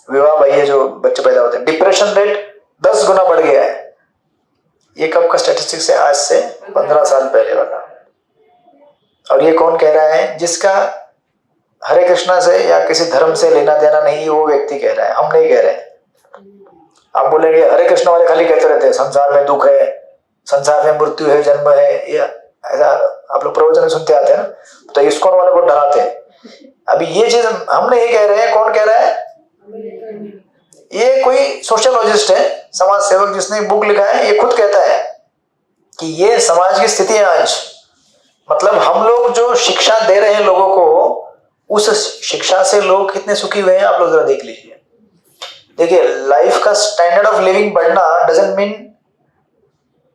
विवाह बाह्य जो बच्चे पैदा होते हैं। डिप्रेशन रेट 10 गुना बढ़ गया है। ये कब का स्टैटिस्टिक्स है? आज से 15 साल पहले वाला। और ये कौन कह रहा है? जिसका हरे कृष्णा से या किसी धर्म से लेना देना नहीं, वो व्यक्ति कह रहा है, हम नहीं कह रहे। आप बोलेंगे हरे कृष्णा वाले खाली कहते रहते हैं संसार में दुख है, संसार में मृत्यु है, जन्म है, या ऐसा आप लोग प्रवचन सुनते आते हैं ना, तो इस्कॉन वाले को डराते हैं। अभी ये चीज हम नहीं कह रहे हैं, कौन कह रहा है? ये कोई सोशियोलॉजिस्ट है, समाज सेवक, जिसने बुक लिखा है, ये खुद कहता है कि ये समाज की स्थिति है आज। मतलब हम लोग जो शिक्षा दे रहे हैं लोगों को, उस शिक्षा से लोग कितने सुखी हुए हैं आप लोग जरा देख लीजिए। देखिए, लाइफ का स्टैंडर्ड ऑफ लिविंग बढ़ना डजंट मीन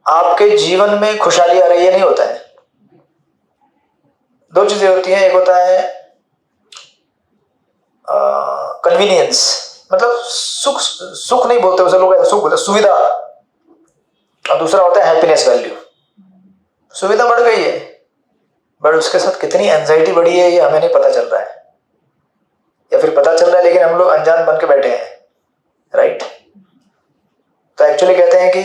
आपके जीवन में खुशहाली आ रही है, नहीं होता है। 2 चीजें होती हैं, एक होता है कन्वीनियंस, मतलब सुख नहीं बोलते उसे लोग, सुख बोलते सुविधा, और दूसरा होता है हैप्पीनेस वैल्यू। सुविधा बढ़ गई है, बट उसके साथ कितनी एंजाइटी बढ़ी है ये हमें नहीं पता चल रहा है, या फिर पता चल रहा है लेकिन हम लोग अनजान बन के बैठे हैं, राइट। तो एक्चुअली कहते हैं कि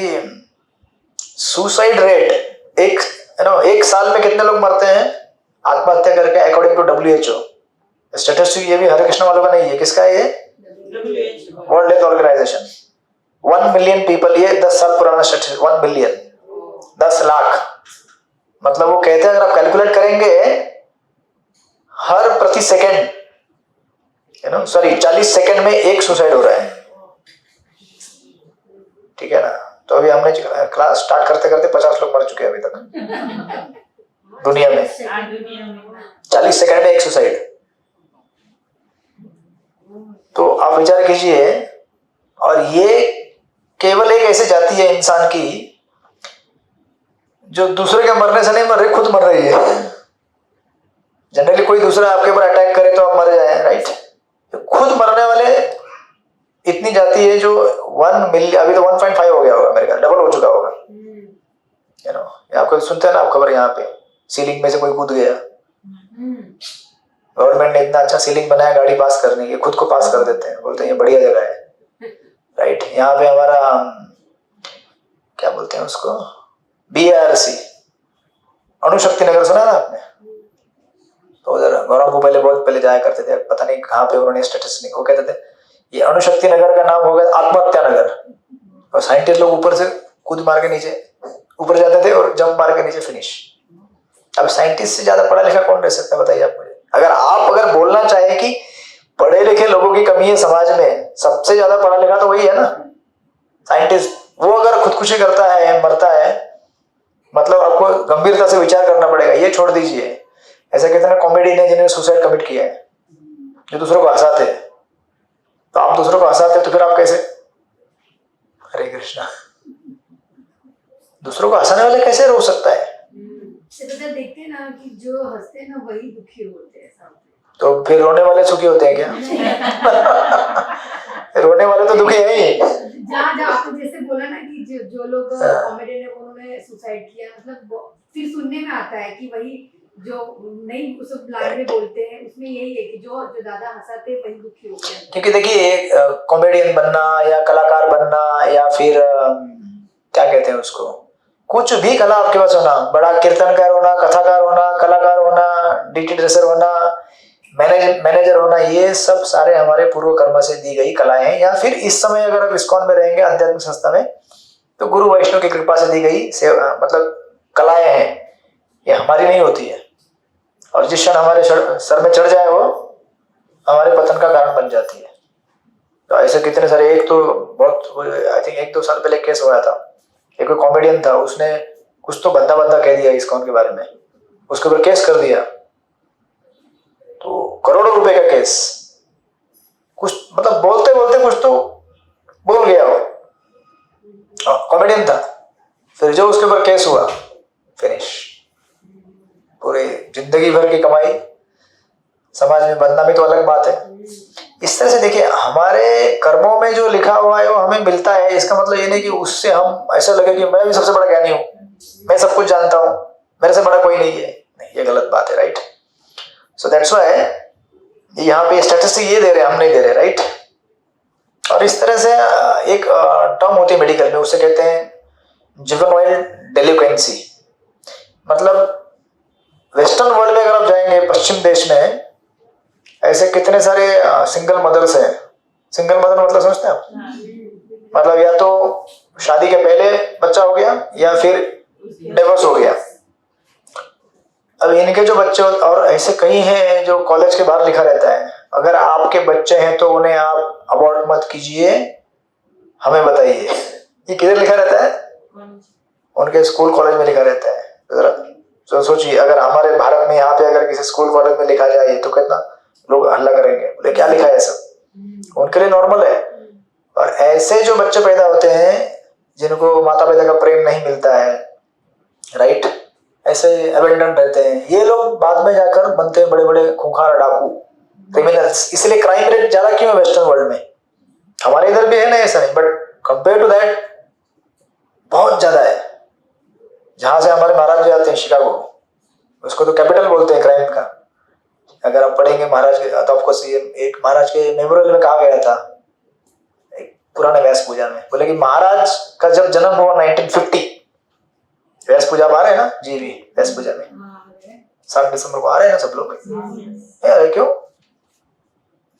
सुसाइड रेट एक साल में कितने लोग मरते हैं आत्महत्या करके, अकॉर्डिंग टू WHO स्टैटिस्टिक। ये भी हरे कृष्ण वालों का नहीं है, किसका है ये? World health organization. 1 million people, ये 10 साल पुराना स्टैटिस्टिक, 1 बिलियन 10 लाख। मतलब वो कहते हैं अगर आप कैलकुलेट करेंगे हर प्रति सेकंड, 40 सेकंड में एक सुसाइड हो रहा है, ठीक है ना। तो अभी हमने क्लास स्टार्ट करते करते 50 लोग मर चुके हैं अभी तक दुनिया में। 40 सेकंड में एक सुसाइड। तो आप विचार कीजिए, और ये केवल एक ऐसी जाति है इंसान की जो दूसरे के मरने से नहीं मर रही, खुद मर रही है। जनरली कोई दूसरा आपके ऊपर अटैक करे तो आप मर जाए, राइट। खुद मरने वाले इतनी जाती है जो 1 मिलियन, अभी तो 1.5 हो गया होगा, मेरे ख्याल डबल हो चुका होगा। यू नो, आपको सुनते हैं ना आप खबर, यहाँ पे सीलिंग में से कोई कूद गया, गवर्नमेंट ने इतना अच्छा सीलिंग बनाया गाड़ी पास करने की, खुद को पास कर देते हैं, बोलते हैं ये बढ़िया जगह है, राइट। यहाँ पे हमारा क्या बोलते हैं उसको, BRC अणुशक्ति नगर सुना ना आपने, तो उधर गौरव को बहुत पहले जाया करते थे, पता नहीं कहाँ पे उन्होंने स्टेटस, वो कहते थे ये अणुशक्ति नगर का नाम हो गया आत्महत्या नगर, और साइंटिस्ट लोग ऊपर से कूद मार के नीचे ऊपर जाते थे और जंप मार के नीचे फिनिश। अब साइंटिस्ट से ज्यादा पढ़ा लिखा कौन रह सकता है बताइए आप मुझे। अगर बोलना चाहे कि पढ़े लिखे लोगों की कमी है समाज में, सबसे ज्यादा पढ़ा लिखा तो वही है ना, साइंटिस्ट। वो अगर खुदकुशी करता है, मरता है, मतलब आपको गंभीरता से विचार करना पड़ेगा। ये छोड़ दीजिए, ऐसे कितने कॉमेडियन है जिन्होंने सुसाइड कमिट किया है, जो दूसरों को हंसाते हैं। तो आप दूसरों को हंसाते तो फिर आप कैसे, हरे कृष्णा, दूसरों को हंसाने वाले कैसे रो सकता है? देखते हैं ना कि जो हंसते हैं ना वही दुखी होते हैं सब। तो फिर रोने वाले सुखी होते हैं क्या? रोने वाले तो दुखी है ही। जहाँ आपको जैसे बोला ना कि जो लोग कॉमेडियन है उन्होंने सुसाइड किया, मतलब फिर सुनने में आता है कि वही जो नहीं उस लाइन में बोलते हैं, उसमें यही है कि जो ज्यादा हंसाते हैं वही दुखी होते हैं। क्योंकि देखिए कॉमेडियन बनना या कलाकार बनना या फिर क्या कहते हैं उसको, कुछ भी कला आपके पास होना, बड़ा कीर्तनकार होना, कथाकार होना, कलाकार होना, डीटी ड्रेसर होना, मैनेजर होना, ये सब सारे हमारे पूर्व कर्म से दी गई कलाएं हैं। या फिर इस समय अगर आप इस्कॉन में रहेंगे, आध्यात्मिक संस्था में, तो गुरु वैष्णव की कृपा से दी गई मतलब कलाएं हैं, ये हमारी नहीं होती है। और जिस क्षण हमारे सर में चढ़ जाए वो हमारे पतन का कारण बन जाती है। तो ऐसे कितने सारे, एक तो बहुत आई थिंक 1-2 साल पहले केस हुआ था, एक कॉमेडियन था, उसने कुछ तो बंदा कह दिया इस्कॉन के बारे में, उसके ऊपर केस कर दिया, तो करोड़ों रुपए का केस, कुछ मतलब बोलते बोलते कुछ तो बोल गया वो, कॉमेडियन था, फिर जो उसके ऊपर केस हुआ फिनिश, पूरे जिंदगी भर की कमाई, समाज में बदनामी तो अलग बात है। इस तरह से देखिए, हमारे कर्मों में जो लिखा हुआ है वो हमें मिलता है। इसका मतलब ये नहीं कि उससे हम ऐसा लगे कि मैं भी सबसे बड़ा ज्ञानी हूँ, मैं सब कुछ जानता हूँ, मेरे से बड़ा कोई नहीं है। नहीं, ये गलत बात है, राइट। सो दैट्स व्हाई यहाँ पे स्टैटिस्टिक ये दे रहे हैं, हम नहीं दे रहे, राइट। और इस तरह से एक टर्म होती है मेडिकल में, उसे कहते हैं जुवेनाइल डेलिक्वेंसी। मतलब वेस्टर्न वर्ल्ड में अगर आप जाएंगे, पश्चिम देश में ऐसे कितने सारे सिंगल मदर्स हैं। सिंगल मदर मतलब समझते हैं आप? मतलब या तो शादी के पहले बच्चा हो गया या फिर डिवोर्स हो गया। अब इनके जो बच्चे, और ऐसे कई हैं जो कॉलेज के बाहर लिखा रहता है, अगर आपके बच्चे हैं तो उन्हें आप अबॉर्ट मत कीजिए, हमें बताइए। ये किधर लिखा रहता है? उनके स्कूल कॉलेज में लिखा रहता है। जरा तो सोचिए, अगर हमारे भारत में यहाँ पे अगर किसी स्कूल कॉलेज में लिखा जाए तो कितना लोग हल्ला करेंगे, बोले क्या लिखा है सब, उनके लिए नॉर्मल है। और ऐसे जो बच्चे पैदा होते हैं जिनको माता पिता का प्रेम नहीं मिलता है, राइट, ऐसे अबेंडन रहते हैं, ये लोग बाद में जाकर बनते हैं बड़े बड़े खूंखार डाकू, क्रिमिनल्स। इसलिए क्राइम रेट ज्यादा क्यों है वेस्टर्न वर्ल्ड में? हमारे इधर भी है ना, ऐसा नहीं, बट कंपेयर टू दैट बहुत ज्यादा है। जहां से हमारे महाराज जी आते हैं, शिकागो, उसको तो कैपिटल बोलते हैं क्राइम का। अगर आप पढ़ेंगे महाराज के, तो आपको एक महाराज के मेमोरियल में कहा गया था, एक पुराने व्यास पूजा में, बोले कि महाराज का जब जन्म हुआ 1950, व्यास पूजा आ रहे हैं ना जी, भी व्यास पूजा में 7 दिसंबर को आ रहे हैं ना सब लोग। क्यों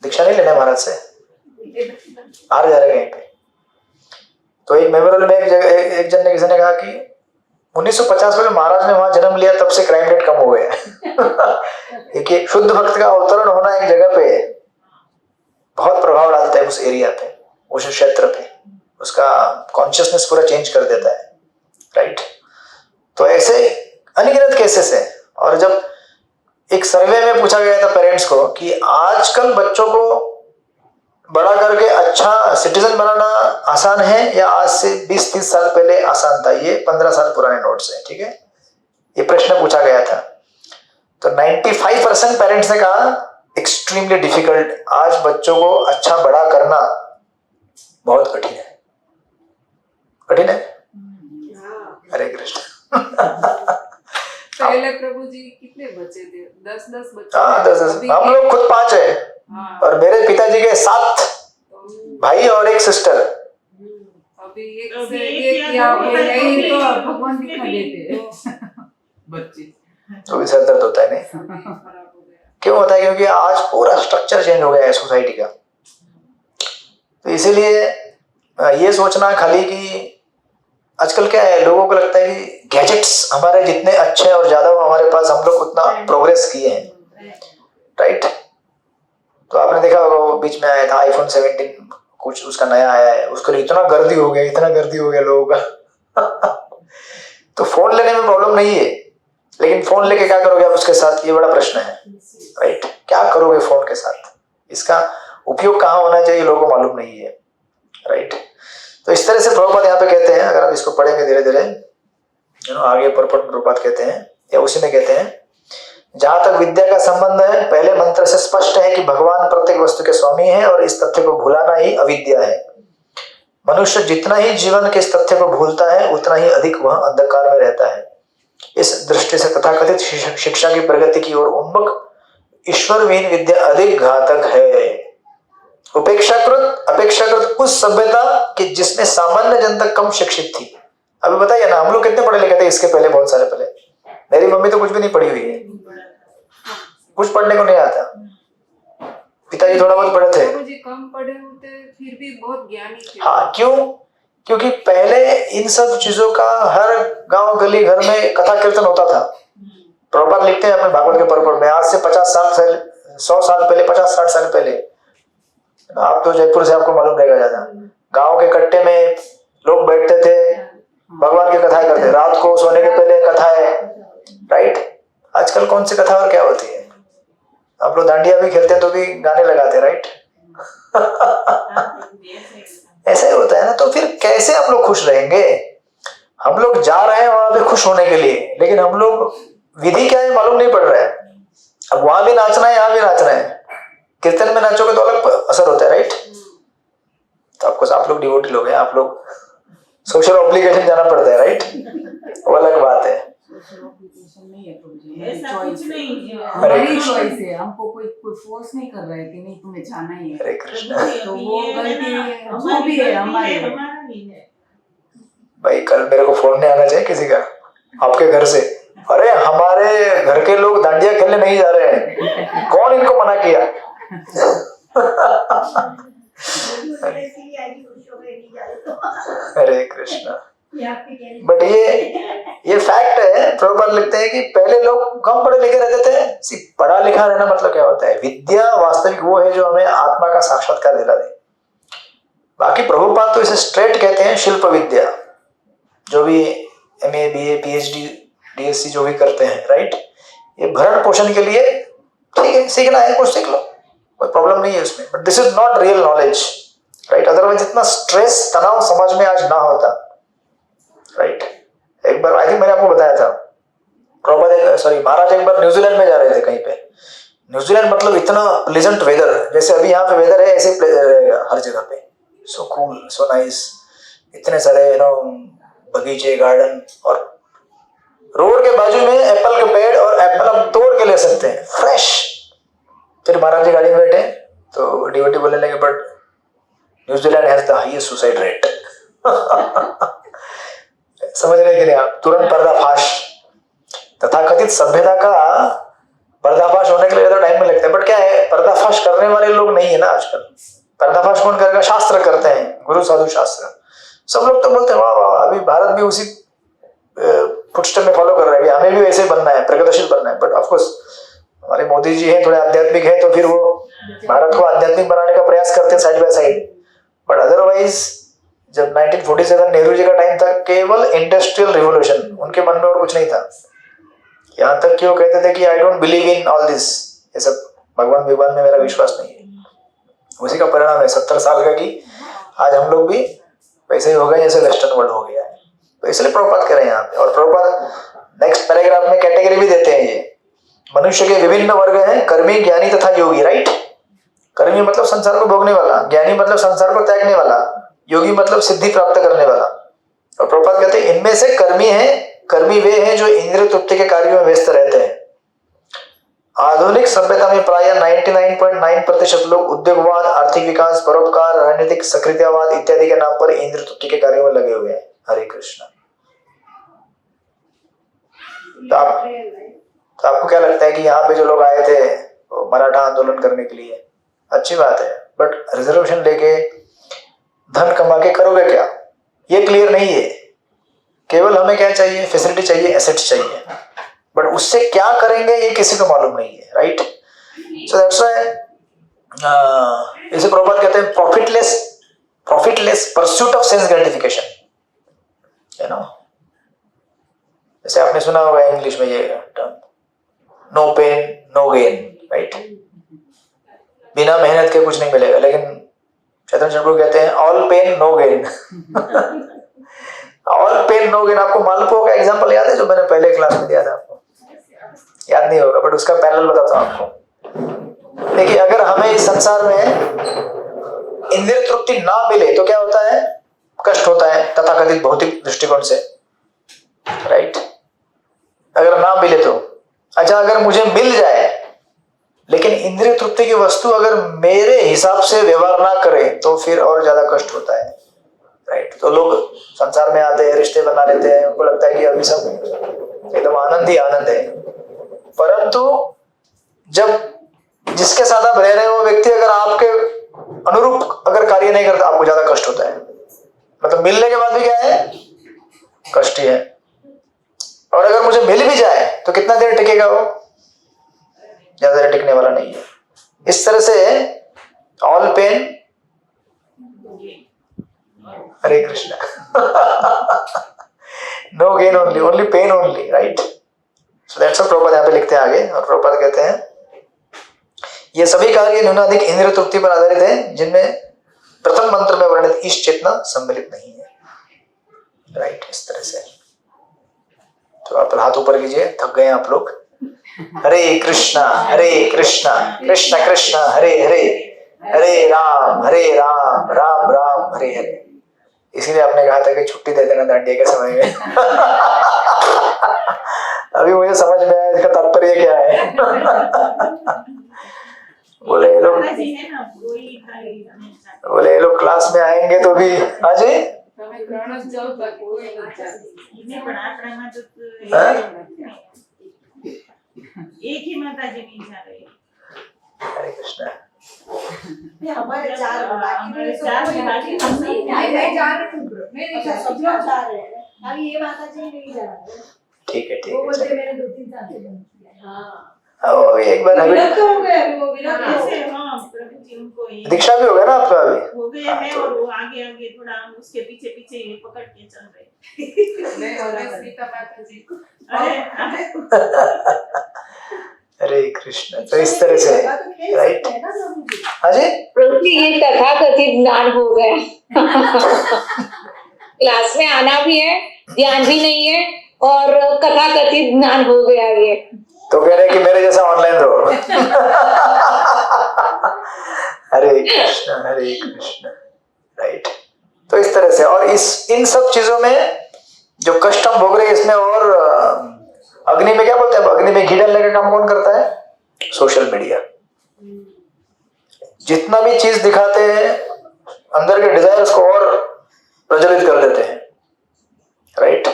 दीक्षा नहीं लेना महाराज से, आ जा रहे कहीं पे? तो एक मेमोरियल में एक जन ने, किसी ने कहा कि 1950 में महाराज ने वहां जन्म लिया, तब से क्राइम रेट कम हो गया। देखिए, शुद्ध भक्त का अवतरण होना एक जगह पे बहुत प्रभाव डालता है, उस एरिया पे, उस क्षेत्र पे, उसका कॉन्शियसनेस पूरा चेंज कर देता है, राइट। तो ऐसे अनगिनत केसेस है। और जब एक सर्वे में पूछा गया था पेरेंट्स को कि आजकल बच्चों को बड़ा करके अच्छा सिटीजन बनाना आसान है या आज से 20-30 साल पहले आसान था? ये 15 साल पुराने नोट्स हैं, ठीक है। ये प्रश्न पूछा गया था, तो 95% पेरेंट्स ने कहा एक्सट्रीमली डिफिकल्ट। आज बच्चों को अच्छा बड़ा करना बहुत कठिन है, कठिन है। हरे कृष्ण। पहले प्रभु जी कितने बच्चे थे? 10-10 बच्चे। हाँ 10-10, अभी हम लोग खुद 5 है हाँ, और मेरे पिताजी के 7 भाई और एक सिस्टर। अभी एक अभी से एक एक या या दो नहीं तो है, भगवान दिखा देते बच्चे। तो भी सर दर्द होता है नहीं? खराब हो गया। क्यों होता है? क्योंकि आज पूरा स्ट्रक्चर चेंज हो गया है सोसाइटी का। तो इसीलिए ये सोचना खाली कि आजकल क्या है, लोगों को लगता है कि गैजेट्स हमारे जितने अच्छे और ज्यादा हो हमारे पास, हम लोग उतना प्रोग्रेस किए हैं, राइट? तो आपने देखा होगा वो बीच में आया था आईफोन 17 कुछ उसका नया आया है, उसके लिए इतना गर्दी हो गया लोगों का तो फोन लेने में प्रॉब्लम नहीं है, लेकिन फोन लेके क्या करोगे आप उसके साथ, ये बड़ा प्रश्न है, राइट? क्या करोगे फोन के साथ, इसका उपयोग कहाँ होना चाहिए लोगों को मालूम नहीं है, राइट? तो इस तरह से प्रभुपाद यहाँ पे कहते हैं, अगर आप इसको पढ़ेंगे धीरे धीरे आगे परपट प्रभुपाद कहते हैं या उसी में कहते हैं, जहां तक विद्या का संबंध है, पहले मंत्र से स्पष्ट है कि भगवान प्रत्येक वस्तु के स्वामी है और इस तथ्य को भुलाना ही अविद्या है। मनुष्य जितना ही जीवन के इस तथ्य को भूलता है उतना ही अधिक वह अंधकार में रहता है। इस दृष्टि से तथाकथित शिक्षा की प्रगति की ओर उन्मुख ईश्वरविहीन विद्या अधिक घातक है। अपेक्षाकृत उस सभ्यता कि जिसमें सामान्य जनता कम शिक्षित थी। अभी बताइए ना, हम लोग कितने पढ़े लिखे थे इसके पहले, बहुत सारे पहले। मेरी मम्मी तो कुछ भी नहीं पढ़ी हुई है, कुछ पढ़ने को नहीं आता। पिताजी थोड़ा बहुत पढ़े थे। प्रभु जी कम पढ़े होते फिर भी बहुत ज्ञानी थे। हाँ, क्यों? क्योंकि पहले इन सब चीजों का हर गांव गली घर में कथा कीर्तन होता था। प्रभुपाद लिखते हैं अपने भागवत के परपट में, आज से 50 साल पहले, 100 साल पहले, 50-60 साल पहले, आप तो जयपुर से आपको मालूम रहेगा ज्यादा, गांव के कट्टे में लोग बैठते थे, भगवान की कथाएं करते, रात को सोने के पहले कथाएं, राइट? आजकल कौन सी कथा और क्या होती है? आप लोग डांडिया भी खेलते हैं तो भी गाने लगाते, राइट? ऐसा ही होता है ना। तो फिर कैसे हम लोग खुश रहेंगे? हम लोग जा रहे हैं वहां पे खुश होने के लिए, लेकिन हम लोग विधि क्या है मालूम नहीं पड़ रहा है। अब वहां भी नाचना है, यहाँ भी नाचना है। कीर्तन में नाचोगे तो अलग असर होता है, राइट? तो आपको, आप लोग डिवोटी लोग हैं, आप लोग सोशल ऑब्लिगेशन जाना पड़ता है, राइट? वो अलग बात है। नहीं है प्रभु जी, ऐसा कुछ नहीं है। हमारी चॉइस है, हमको कोई फोर्स नहीं कर रहा है कि नहीं तुम्हें जाना ही है। हरे कृष्ण। तो वो गलती जो भी है हमारी है। हमारा नहीं है। भाई कल मेरे को फोन नहीं आना चाहिए किसी का आपके घर से, अरे हमारे घर के लोग डांडिया खेलने नहीं जा रहे हैं, कौन इनको मना किया? हरे कृष्णा। बट ये फैक्ट है, प्रभुपाद लिखते हैं कि पहले लोग कम पढ़े लिखे रहते थे। पढ़ा लिखा रहना मतलब क्या होता है? विद्या वास्तविक वो है जो हमें आत्मा का साक्षात्कार दिला दे। बाकी प्रभुपाद तो इसे स्ट्रेट कहते हैं शिल्प विद्या। जो भी MA BA PhD DSc जो भी करते हैं, राइट, ये भरण पोषण के लिए ठीक है, सीखना है कुछ सीख लो, कोई प्रॉब्लम नहीं है उसमें, but this is not real knowledge, right? Otherwise इतना स्ट्रेस तनाव समाज में आज ना होता, राइट? एक बार आई थिंक मैंने आपको बताया था, महाराज एक बार न्यूजीलैंड में जा रहे थे कहीं पे। न्यूजीलैंड मतलब इतना प्लेजेंट वेदर, जैसे अभी यहाँ पे वेदर है ऐसे रहेगा हर जगह पे, सो कूल, सो नाइस, इतने सारे बगीचे, गार्डन, और रोड के बाजू में एप्पल के पेड़, और एप्पल हम तोड़ के ले सकते हैं फ्रेश। फिर महाराज जी गाड़ी में बैठे तो डिवोटी बोलने लगे, but New Zealand has the highest suicide rate. समझ रहे कि नहीं आप? तुरंत पर्दाफाश, तथाकथित सभ्यता का पर्दाफाश होने के लिए ज्यादा टाइम में लगता है, बट क्या है, पर्दाफाश करने वाले लोग नहीं है ना आजकल। पर्दाफाश कौन करेगा? शास्त्र करते हैं, गुरु साधु शास्त्र। सब लोग तो बोलते हैं वाह वाह, अभी भारत भी उसी फुटस्टेप में फॉलो कर रहा है, हमें भी वैसे बनना है, प्रगतिशील बनना है। बट ऑफकोर्स हमारे मोदी जी हैं, थोड़े आध्यात्मिक हैं, तो फिर वो भारत को आध्यात्मिक बनाने का प्रयास करते हैं side by side. But otherwise जब 1947 नेहरू जी का टाइम था, केवल इंडस्ट्रियल रिवोल्यूशन उनके मन में, और कुछ नहीं था। यहाँ तक कि वो कहते थे कि I don't believe in all this, ये सब भगवान विगवान में मेरा विश्वास नहीं है। उसी का परिणाम है 70 साल का कि आज हम लोग भी वैसे ही हो गए जैसे वेस्टर्न वर्ल्ड हो गया है। तो इसलिए प्रभुपाद कह रहे हैं यहाँ पे, और प्रभुपाद नेक्स्ट पैराग्राफ में कैटेगरी भी देते हैं। ये मनुष्य के विभिन्न वर्ग हैं, कर्मी, ज्ञानी तथा योगी, राइट? कर्मी मतलब संसार को भोगने वाला, ज्ञानी मतलब संसार को त्यागने वाला, योगी मतलब सिद्धि प्राप्त करने वाला। और प्रभुपाद कहते हैं इनमें से कर्मी है, कर्मी वे हैं जो इंद्रिय तृप्ति के कार्यों में व्यस्त रहते हैं। आधुनिक सभ्यता में प्राय 99.9% लोग उद्योगवाद, आर्थिक विकास, परोपकार, राजनीतिक सक्रियतावाद इत्यादि के नाम पर इंद्रिय तृप्ति के कार्यों में लगे हुए हैं। हरे कृष्णा। तो आपको क्या लगता है कि यहाँ पे जो लोग आए थे मराठा आंदोलन करने के लिए, अच्छी बात है, बट रिजर्वेशन लेके धन कमा के करोगे क्या, ये क्लियर नहीं है। केवल हमें क्या चाहिए, फैसिलिटी चाहिए, एसेट्स चाहिए, बट उससे क्या करेंगे ये किसी को मालूम नहीं है, राइट। सो दैट्स व्हाई इसे प्रभुपाद कहते हैं profitless pursuit of sense gratification, you know. जैसे आपने सुना होगा इंग्लिश में ये term, no pain no gain, right. बिना मेहनत के कुछ नहीं मिलेगा, लेकिन चैतन्य चंद्र कहते हैं all pain no gain. All pain no gain. आपको मालपुआ का एग्जांपल याद है जो मैंने पहले क्लास में दिया था? आपको याद नहीं होगा, बट उसका पैनल बताता हूं आपको। देखिए, अगर हमें इस संसार में इंद्रिय तृप्ति ना मिले तो क्या होता है, कष्ट होता है तथाकथित भौतिक दृष्टिकोण से, राइट। अगर ना मिले तो अच्छा, अगर मुझे मिल जाए लेकिन इंद्रिय तृप्ति की वस्तु अगर मेरे हिसाब से व्यवहार ना करे तो फिर और ज्यादा कष्ट होता है, राइट। तो लोग संसार में आते हैं, रिश्ते बना लेते हैं, उनको लगता है कि अभी सब एकदम आनंद ही आनंद है, परंतु जब जिसके साथ आप रह रहे हो वो व्यक्ति अगर आपके अनुरूप अगर कार्य नहीं करता, आपको ज्यादा कष्ट होता है। मतलब मिलने के बाद भी क्या है, कष्ट ही है। और अगर मुझे मिल भी जाए तो कितना देर टिकेगा वो, ज्यादा देर टिकने वाला नहीं है। इस तरह से all pain, Hare Krishna, no gain only pain only, right. So that's what Prabhupada यहाँ पे लिखते हैं आगे, और प्रभुपाद कहते हैं ये सभी कार्य न्यूनाधिक इंद्रिय तृप्ति पर आधारित है, जिनमें प्रथम मंत्र में वर्णित ईश चेतना सम्मिलित नहीं है, राइट। इस तरह से तो आप हाथ ऊपर कीजिए, थक गए आप लोग। हरे कृष्णा कृष्ण कृष्ण हरे हरे, हरे राम राम राम हरे हरे। इसीलिए आपने कहा था कि छुट्टी दे देना दांडिया के समय में। अभी मुझे समझ में आया इसका तात्पर्य क्या है। बोले ये लोग क्लास में आएंगे तो भी आज एक ही माता जी नहीं जा रहे। हरे कृष्णा। हमारे चार मैं जा रही हूँ, सब लोग जा रहे हैं, अभी ये माता जी नहीं जा रहे। ठीक है, वो बोलते मैंने 2-3 साल से बंद किया। हाँ, ओ एक बार विरक्त हो गए, वो विरक्त कैसे? हाँ, प्रभु जी उनको दीक्षा भी हो गया ना आपका अभी? हो गए हैं, और वो आगे आगे थोड़ा उसके पीछे पीछे ये पकड़ के चल रहे। हरे कृष्ण। तो इस तरह से, राइट। हाँ जी, प्रभु जी ये तथाकथित ज्ञान हो गया। क्लास में आना भी है, ध्यान भी नहीं है, और कथाकथित ज्ञान हो गया ये। तो कह रहे कि मेरे जैसा ऑनलाइन रहो। हरे कृष्ण, राइट। तो इस तरह से, और इन सब चीजों में जो कष्ट हम भोग रहे हैं इसमें, और अग्नि में क्या बोलते हैं, अग्नि में घी डालने का काम कौन करता है? Social media. जितना भी चीज दिखाते हैं अंदर के डिजायर्स को और प्रज्वलित कर देते हैं, राइट।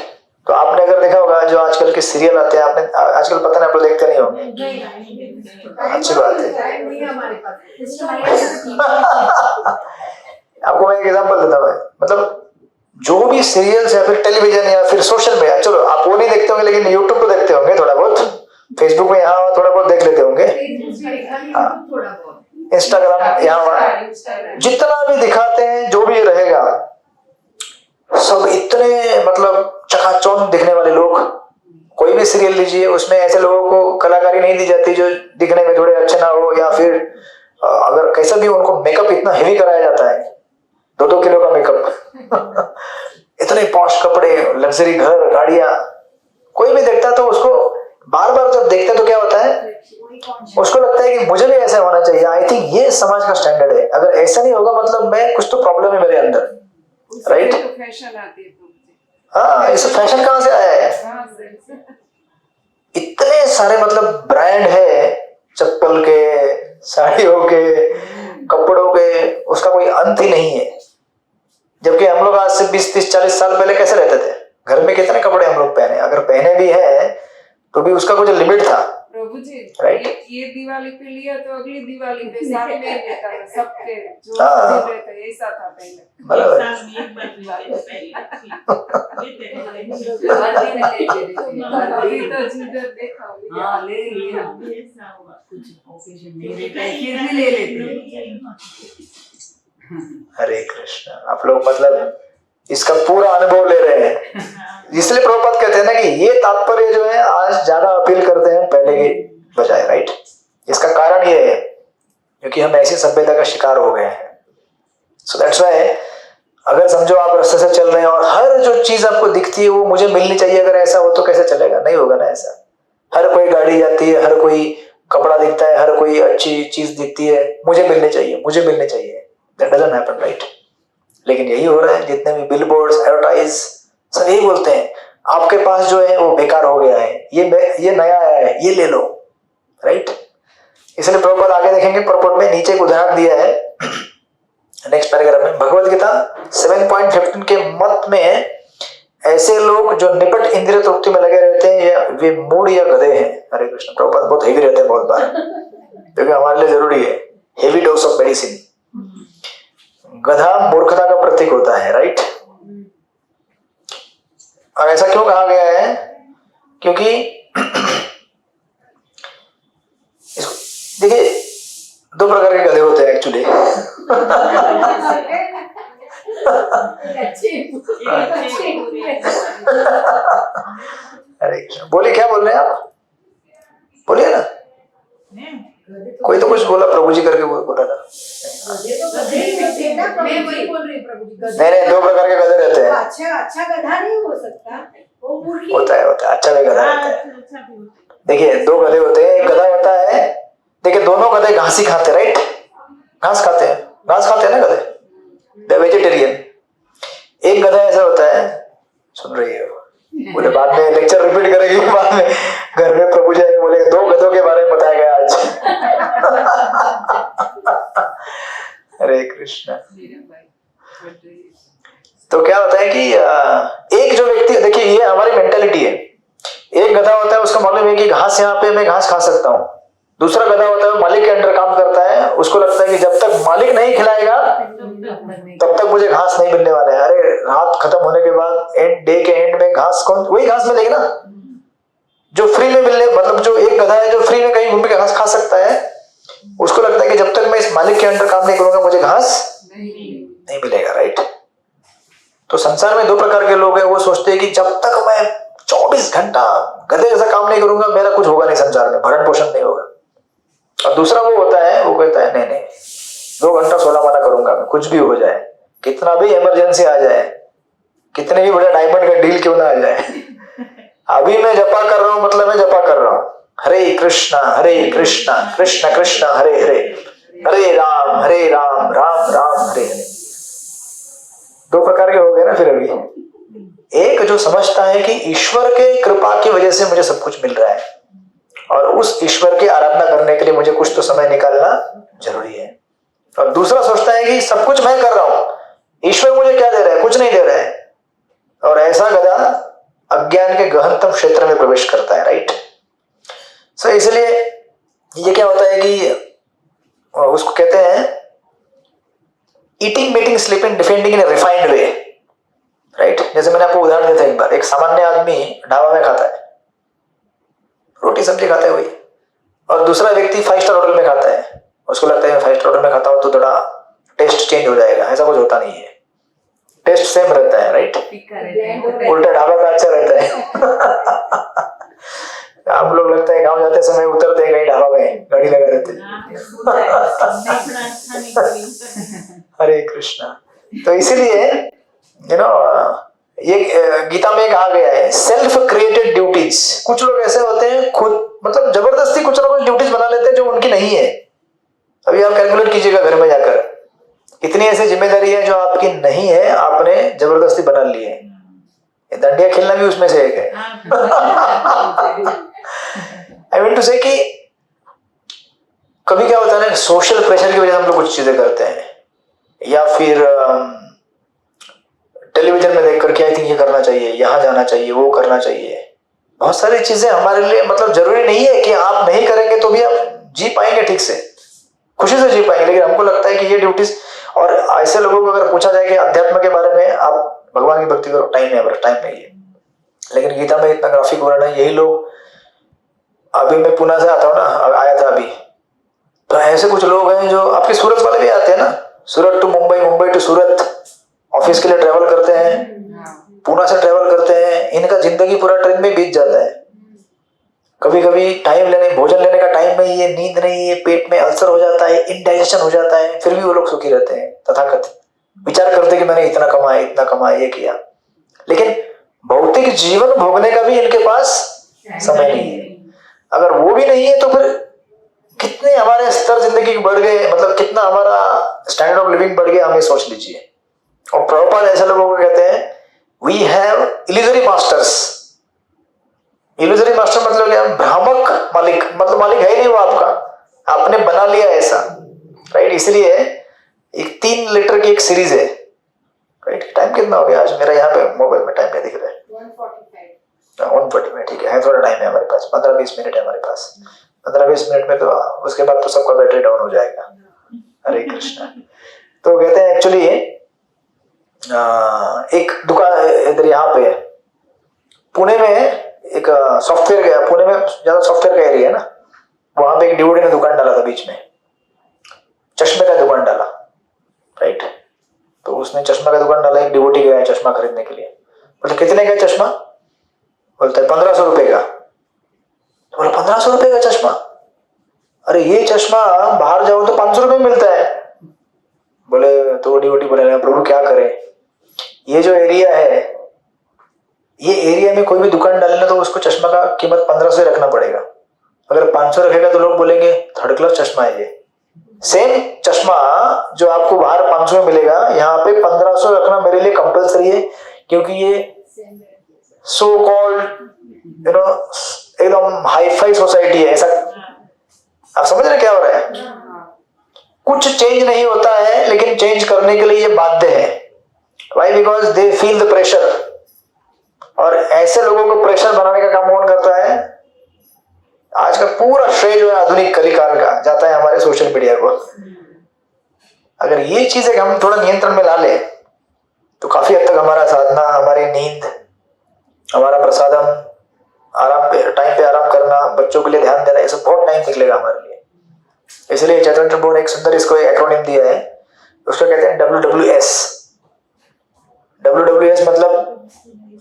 तो आपने अगर देखा होगा जो आजकल के सीरियल आते हैं, आपने आजकल पता नहीं आप लोग देखते नहीं होंगे, अच्छी बात है। आपको मैं एक एग्जांपल देता हूँ, मतलब जो भी सीरियल्स या फिर टेलीविजन या फिर सोशल मीडिया, चलो आप वो नहीं देखते होंगे लेकिन यूट्यूब पे देखते होंगे थोड़ा बहुत, फेसबुक में यहाँ थोड़ा बहुत देख लेते होंगे, इंस्टाग्राम यहाँ, जितना भी दिखाते हैं जो भी रहेगा सब इतने मतलब चकाचौंध दिखने वाले लोग। कोई भी सीरियल लीजिए उसमें ऐसे लोगों को कलाकारी नहीं दी जाती जो दिखने में थोड़े अच्छे ना हो, या फिर अगर कैसा भी उनको मेकअप इतना हेवी कराया जाता है, 2-2 किलो का मेकअप, इतने पॉश कपड़े, लग्जरी घर, गाड़ियां। कोई भी देखता तो उसको बार बार जब देखता तो क्या होता है, उसको लगता है कि मुझे भी ऐसा होना चाहिए। आई थिंक ये समाज का स्टैंडर्ड है। अगर ऐसा नहीं होगा मतलब मैं कुछ तो प्रॉब्लम है मेरे अंदर, राइट। फैशन आती है। हाँ, इस फैशन कहाँ से आया है? इतने सारे मतलब ब्रांड है चप्पल के, साड़ियों के, कपड़ों के, उसका कोई अंत ही नहीं है। जबकि हम लोग आज से 20, 30, 40 साल पहले कैसे रहते थे? घर में कितने कपड़े हम लोग पहने, अगर पहने भी है तो भी उसका कुछ लिमिट था। प्रभु जी, Right. ये दिवाली पे लिया तो अगली दिवाली पे सारे में लेता है, सबके जो हाँ। दिन रहता है, ऐसा था पहले। बराबर। अभी तो जिधर देखा हो, हाँ ले लिए हम कुछ ओकेजन नहीं रहता है फिर भी ले लेते हैं। हरे कृष्ण। आप लोग मतलब इसका पूरा अनुभव ले रहे हैं, इसलिए प्रभुपाद कहते हैं ना कि ये तात्पर्य जो है आज ज्यादा अपील करते हैं पहले के बजाय, राइट। इसका कारण ये है क्योंकि हम ऐसी सभ्यता का शिकार हो गए हैं। सो दैट्स व्हाई अगर समझो आप रास्ते से चल रहे हैं और हर जो चीज आपको दिखती है वो मुझे मिलनी चाहिए, अगर ऐसा हो तो कैसे चलेगा? नहीं होगा ना ऐसा। हर कोई गाड़ी जाती है, हर कोई कपड़ा दिखता है, हर कोई अच्छी चीज दिखती है, मुझे मिलनी चाहिए, मुझे मिलनी चाहिए। That doesn't happen, right. लेकिन यही हो रहा है, जितने भी बिलबोर्ड्स, एडवर्टाइज, सब यही बोलते हैं आपके पास जो है वो बेकार हो गया है, ये नया आया है, ये ले लो, राइट। इसलिए प्रभुपाद आगे देखेंगे, प्रभुपाद में नीचे एक उदाहरण दिया है नेक्स्ट पैराग्राफ में, भगवद गीता 7.15 के मत में ऐसे लोग जो निपट इंद्रिय तृप्ति में लगे रहते हैं वे मूढ़ या गधे हैं। हरे कृष्ण। प्रभुपाद बहुत हेवी रहते हैं बहुत बार, क्योंकि हमारे लिए जरूरी है हेवी डोज ऑफ मेडिसिन। गधा मूर्खता का प्रतीक होता है, राइट। और ऐसा क्यों कहा गया है? क्योंकि देखिए दो प्रकार के गधे होते हैं एक्चुअली। अरे बोलिए, क्या बोल रहे हैं आप? बोलिए ना। कोई तो कुछ बोला, प्रभु जी करके बोला ना। मैं वही बोल रही हूँ प्रभु जी। नहीं, दो प्रकार के गधे रहते हैं। अच्छा गधा नहीं हो सकता, वो मूर्ख होता है अच्छा भी गधा रहता है। देखिए दो गधे होते हैं, एक गधा होता है, देखिए दोनों गधे घास ही खाते, राइट। घास खाते हैं ना गधे, द वेजिटेरियन। एक गधा ऐसा होता है, सुन रही है बोले, बाद में लेक्चर रिपीट करेगी, बाद में घर में प्रभु जी बोलेंगे 2 गधों के बारे में बताया गया आज। हरे कृष्ण। तो क्या होता है कि एक जो व्यक्ति, देखिए ये हमारी मेंटालिटी है। एक गधा होता है, उसका मालूम है कि घास यहाँ पे मैं घास खा सकता हूँ। दूसरा गधा होता है, मालिक के अंडर काम करता है, उसको लगता है कि जब तक मालिक नहीं खिलाएगा तब तक मुझे घास नहीं मिलने वाला है। अरे रात खत्म होने के बाद डे के एंड में घास वही घास मिलेगी ना जो फ्री में मिलने, मतलब जो एक गधा है जो फ्री में कहीं घूम के घास खा सकता है, उसको लगता है कि जब तक मैं इस मालिक के अंडर काम नहीं करूंगा मुझे घास नहीं मिलेगा, राइट। तो संसार में 2 प्रकार के लोग हैं, वो सोचते हैं कि जब तक मैं 24 घंटा गधे जैसा काम नहीं करूंगा मेरा कुछ होगा नहीं संसार में, भरण पोषण नहीं होगा। और दूसरा वो होता है, वो कहता है नहीं 2 घंटा 16 माला करूंगा मैं, कुछ भी हो जाए, कितना भी इमरजेंसी आ जाए, कितने भी बड़े डायमंड का डील क्यों ना आ जाए, अभी मैं जपा कर रहा हूं, मतलब मैं जपा कर रहा हूं। हरे कृष्णा कृष्ण कृष्ण हरे हरे, हरे राम राम राम हरे हरे। 2 प्रकार के हो गए ना फिर अभी। एक जो समझता है कि ईश्वर के कृपा की वजह से मुझे सब कुछ मिल रहा है और उस ईश्वर की आराधना करने के लिए मुझे कुछ तो समय निकालना जरूरी है। और दूसरा सोचता है कि सब कुछ मैं कर रहा हूं, ईश्वर मुझे क्या दे रहा है? कुछ नहीं दे रहा है। और ऐसा गधा अज्ञान के गहनतम क्षेत्र में प्रवेश करता है, राइट। सो इसलिए ये क्या होता है कि उसको कहते हैं ईटिंग मीटिंग स्लीपिंग डिफेंडिंग इन ए रिफाइंड वे, राइट। जैसे मैंने आपको उदाहरण दिया था एक बार, एक सामान्य आदमी ढाबा में खाता है, रोटी सब्जी खाता है वही, और दूसरा व्यक्ति 5 स्टार होटल में खाता है, उसको लगता है मैं 5 स्टार होटल में खाता हूं तो थोड़ा टेस्ट चेंज हो जाएगा। ऐसा कुछ होता नहीं है, टेस्ट सेम रहता है, राइट। उल्टा ढाबा का अच्छा रहता है। आप लोग लगता है गांव जाते समय उतरते हैं कहीं ढाबा में, गाड़ी लगा रहते हैं। हरे कृष्णा। तो इसीलिए ये गीता में कहा गया है सेल्फ क्रिएटेड ड्यूटीज। कुछ लोग ऐसे होते हैं खुद, मतलब जबरदस्ती कुछ ना कुछ ड्यूटीज बना लेते हैं जो उनकी नहीं है। अभी आप कैलकुलेट कीजिएगा घर में जाकर, कितनी ऐसी जिम्मेदारी है जो आपकी नहीं है, आपने जबरदस्ती बना ली है। डांडिया खेलना भी उसमें से एक है। आई मीन टू से कि कभी क्या होता है ना, सोशल प्रेशर की वजह से हम लोग कुछ चीजें करते हैं, या फिर टेलीविजन में देखकर के आई थिंक ये करना चाहिए, यहाँ जाना चाहिए, वो करना चाहिए। बहुत सारी चीजें हमारे लिए मतलब जरूरी नहीं है कि आप नहीं करेंगे तो भी आप जी पाएंगे, ठीक से खुशी से जी पाएंगे, लेकिन हमको लगता है कि ये ड्यूटीज। और ऐसे लोगों को अगर पूछा जाए कि अध्यात्म के बारे में आप भगवान की भक्ति करो, टाइम नहीं है। लेकिन गीता में इतना ग्राफिक वर्णन है, यही लोग, अभी मैं पुणे से आता हूँ ना, आया था अभी, तो ऐसे कुछ लोग हैं जो आपके सूरत वाले भी आते हैं ना, Surat to Mumbai, Mumbai to Surat office के लिए ट्रेवल करते हैं, पुणे से ट्रेवल करते हैं, इनका जिंदगी पूरा ट्रेन में बीत जाता है। कभी कभी भोजन लेने का टाइम नहीं है, नींद नहीं है, पेट में अल्सर हो जाता है, इनडाइजेशन हो जाता है, फिर भी वो लोग सुखी रहते हैं तथाकथित, विचार करते कि मैंने इतना कमाया, ये किया, लेकिन भौतिक जीवन भोगने का भी इनके पास समय नहीं है। अगर वो भी नहीं है तो फिर कितने हमारे स्तर जिंदगी के बढ़ गए, मतलब कितना हमारा स्टैंडर्ड ऑफ लिविंग बढ़ गया, हमें सोच लीजिए। और प्रभुपाद ऐसे लोगों को कहते हैं we have illusory masters. Illusory master मतलब क्या? भ्रामक मालिक, मतलब मालिक है ही नहीं वो आपका, आपने बना लिया ऐसा, राइट। इसलिए एक 3 लीटर की एक सीरीज है, राइट। टाइम कितना हो गया आज मेरा? यहाँ पे मोबाइल में टाइम नहीं दिख रहा है, 1:45, ठीक है, थोड़ा टाइम है हमारे पास, 15-20 मिनट है हमारे पास। 15-20 मिनट में तो उसके बाद तो सबका बैटरी डाउन हो जाएगा। हरे कृष्णा। तो कहते हैं एक्चुअली एक दुकान इधर यहाँ पे पुणे में एक सॉफ्टवेयर गया, पुणे में ज्यादा सॉफ्टवेयर का एरिया है ना, वहां पे एक डिवोटी ने दुकान डाला था बीच में, चश्मे का दुकान डाला, राइट। तो उसने चश्मा का दुकान डाला, एक डिवोटी गया चश्मा खरीदने के लिए, बोले कितने का चश्मा? बोलता है 1500 रुपए का। तो बोला 1500 रुपए का चश्मा? अरे ये चश्मा बाहर जाओ तो 500 रुपए मिलता है। बोले तो डिवोटी बोले प्रभु क्या करे, ये जो एरिया है, ये एरिया में कोई भी दुकान डालना तो उसको चश्मा का कीमत 1500 रखना पड़ेगा। अगर 500 रखेगा तो लोग बोलेंगे थर्ड क्लास चश्मा है ये। सेम चश्मा जो आपको बाहर 500 में मिलेगा, यहाँ पे 1500 रखना मेरे लिए कंपलसरी है, क्योंकि ये सो कॉल्ड एकदम हाई-फाई सोसाइटी है। ऐसा आप समझ रहे क्या हो रहा है? कुछ चेंज नहीं होता है, लेकिन चेंज करने के लिए ये बाध्य है। Why? Because they feel the pressure। और ऐसे लोगों को प्रेशर बनाने का काम कौन करता है? आज का पूरा श्रेय जो है आधुनिक कलिकाल का जाता है हमारे सोशल मीडिया को। अगर ये चीजें हम थोड़ा नियंत्रण में ला ले तो काफी हद तक हमारा साधना, हमारी नींद, हमारा प्रसादम, आराम पे, टाइम पे आराम करना, बच्चों के लिए ध्यान देना, ये सब बहुत टाइम निकलेगा हमारे लिए। इसलिए चैतन्य प्रभु ने एक सुंदर इसको एक्रोनिम दिया है, उसको कहते हैं WWS। WWS मतलब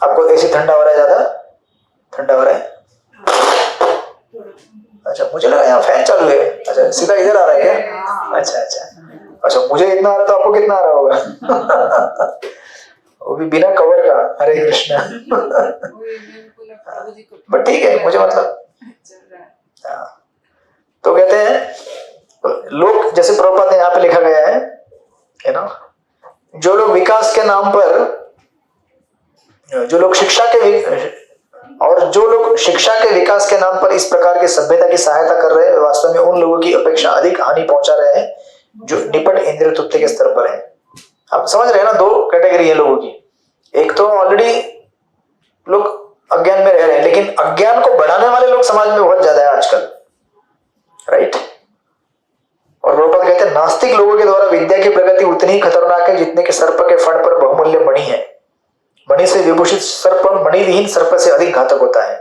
आपको ऐसी ठंडा हो रहा है, ज्यादा ठंडा हो रहा है? अच्छा, मुझे लगा यहाँ फैन चालू है। अच्छा, सीधा इधर आ रहा है क्या? अच्छा, मुझे इतना आ रहा, तो आपको कितना आ रहा होगा? वो भी बिना कवर का। हरे कृष्णा। बट ठीक है, मुझे मतलब तो कहते हैं लोग, जैसे प्रभुपाद ने यहाँ पे लिखा गया है ना, जो लोग विकास के नाम पर, जो लोग शिक्षा के विकास के नाम पर इस प्रकार की सभ्यता की सहायता कर रहे हैं, वास्तव में उन लोगों की अपेक्षा अधिक हानि पहुंचा रहे हैं जो निपट इंद्रिय तृप्ति के स्तर पर है। आप समझ रहे हैं ना, 2 कैटेगरी है लोगों की। एक तो ऑलरेडी लोग अज्ञान में रह रहे हैं, लेकिन अज्ञान को बढ़ाने वाले लोग समाज में बहुत ज्यादा है आजकल, राइट। और प्रभुपाद कहते हैं नास्तिक लोगों के द्वारा विद्या की प्रगति उतनी ही खतरनाक है जितने के सर्प के फण पर बहुमूल्य मणि है। मणि से विभूषित सर्प मणिविहीन सर्प से अधिक घातक होता है।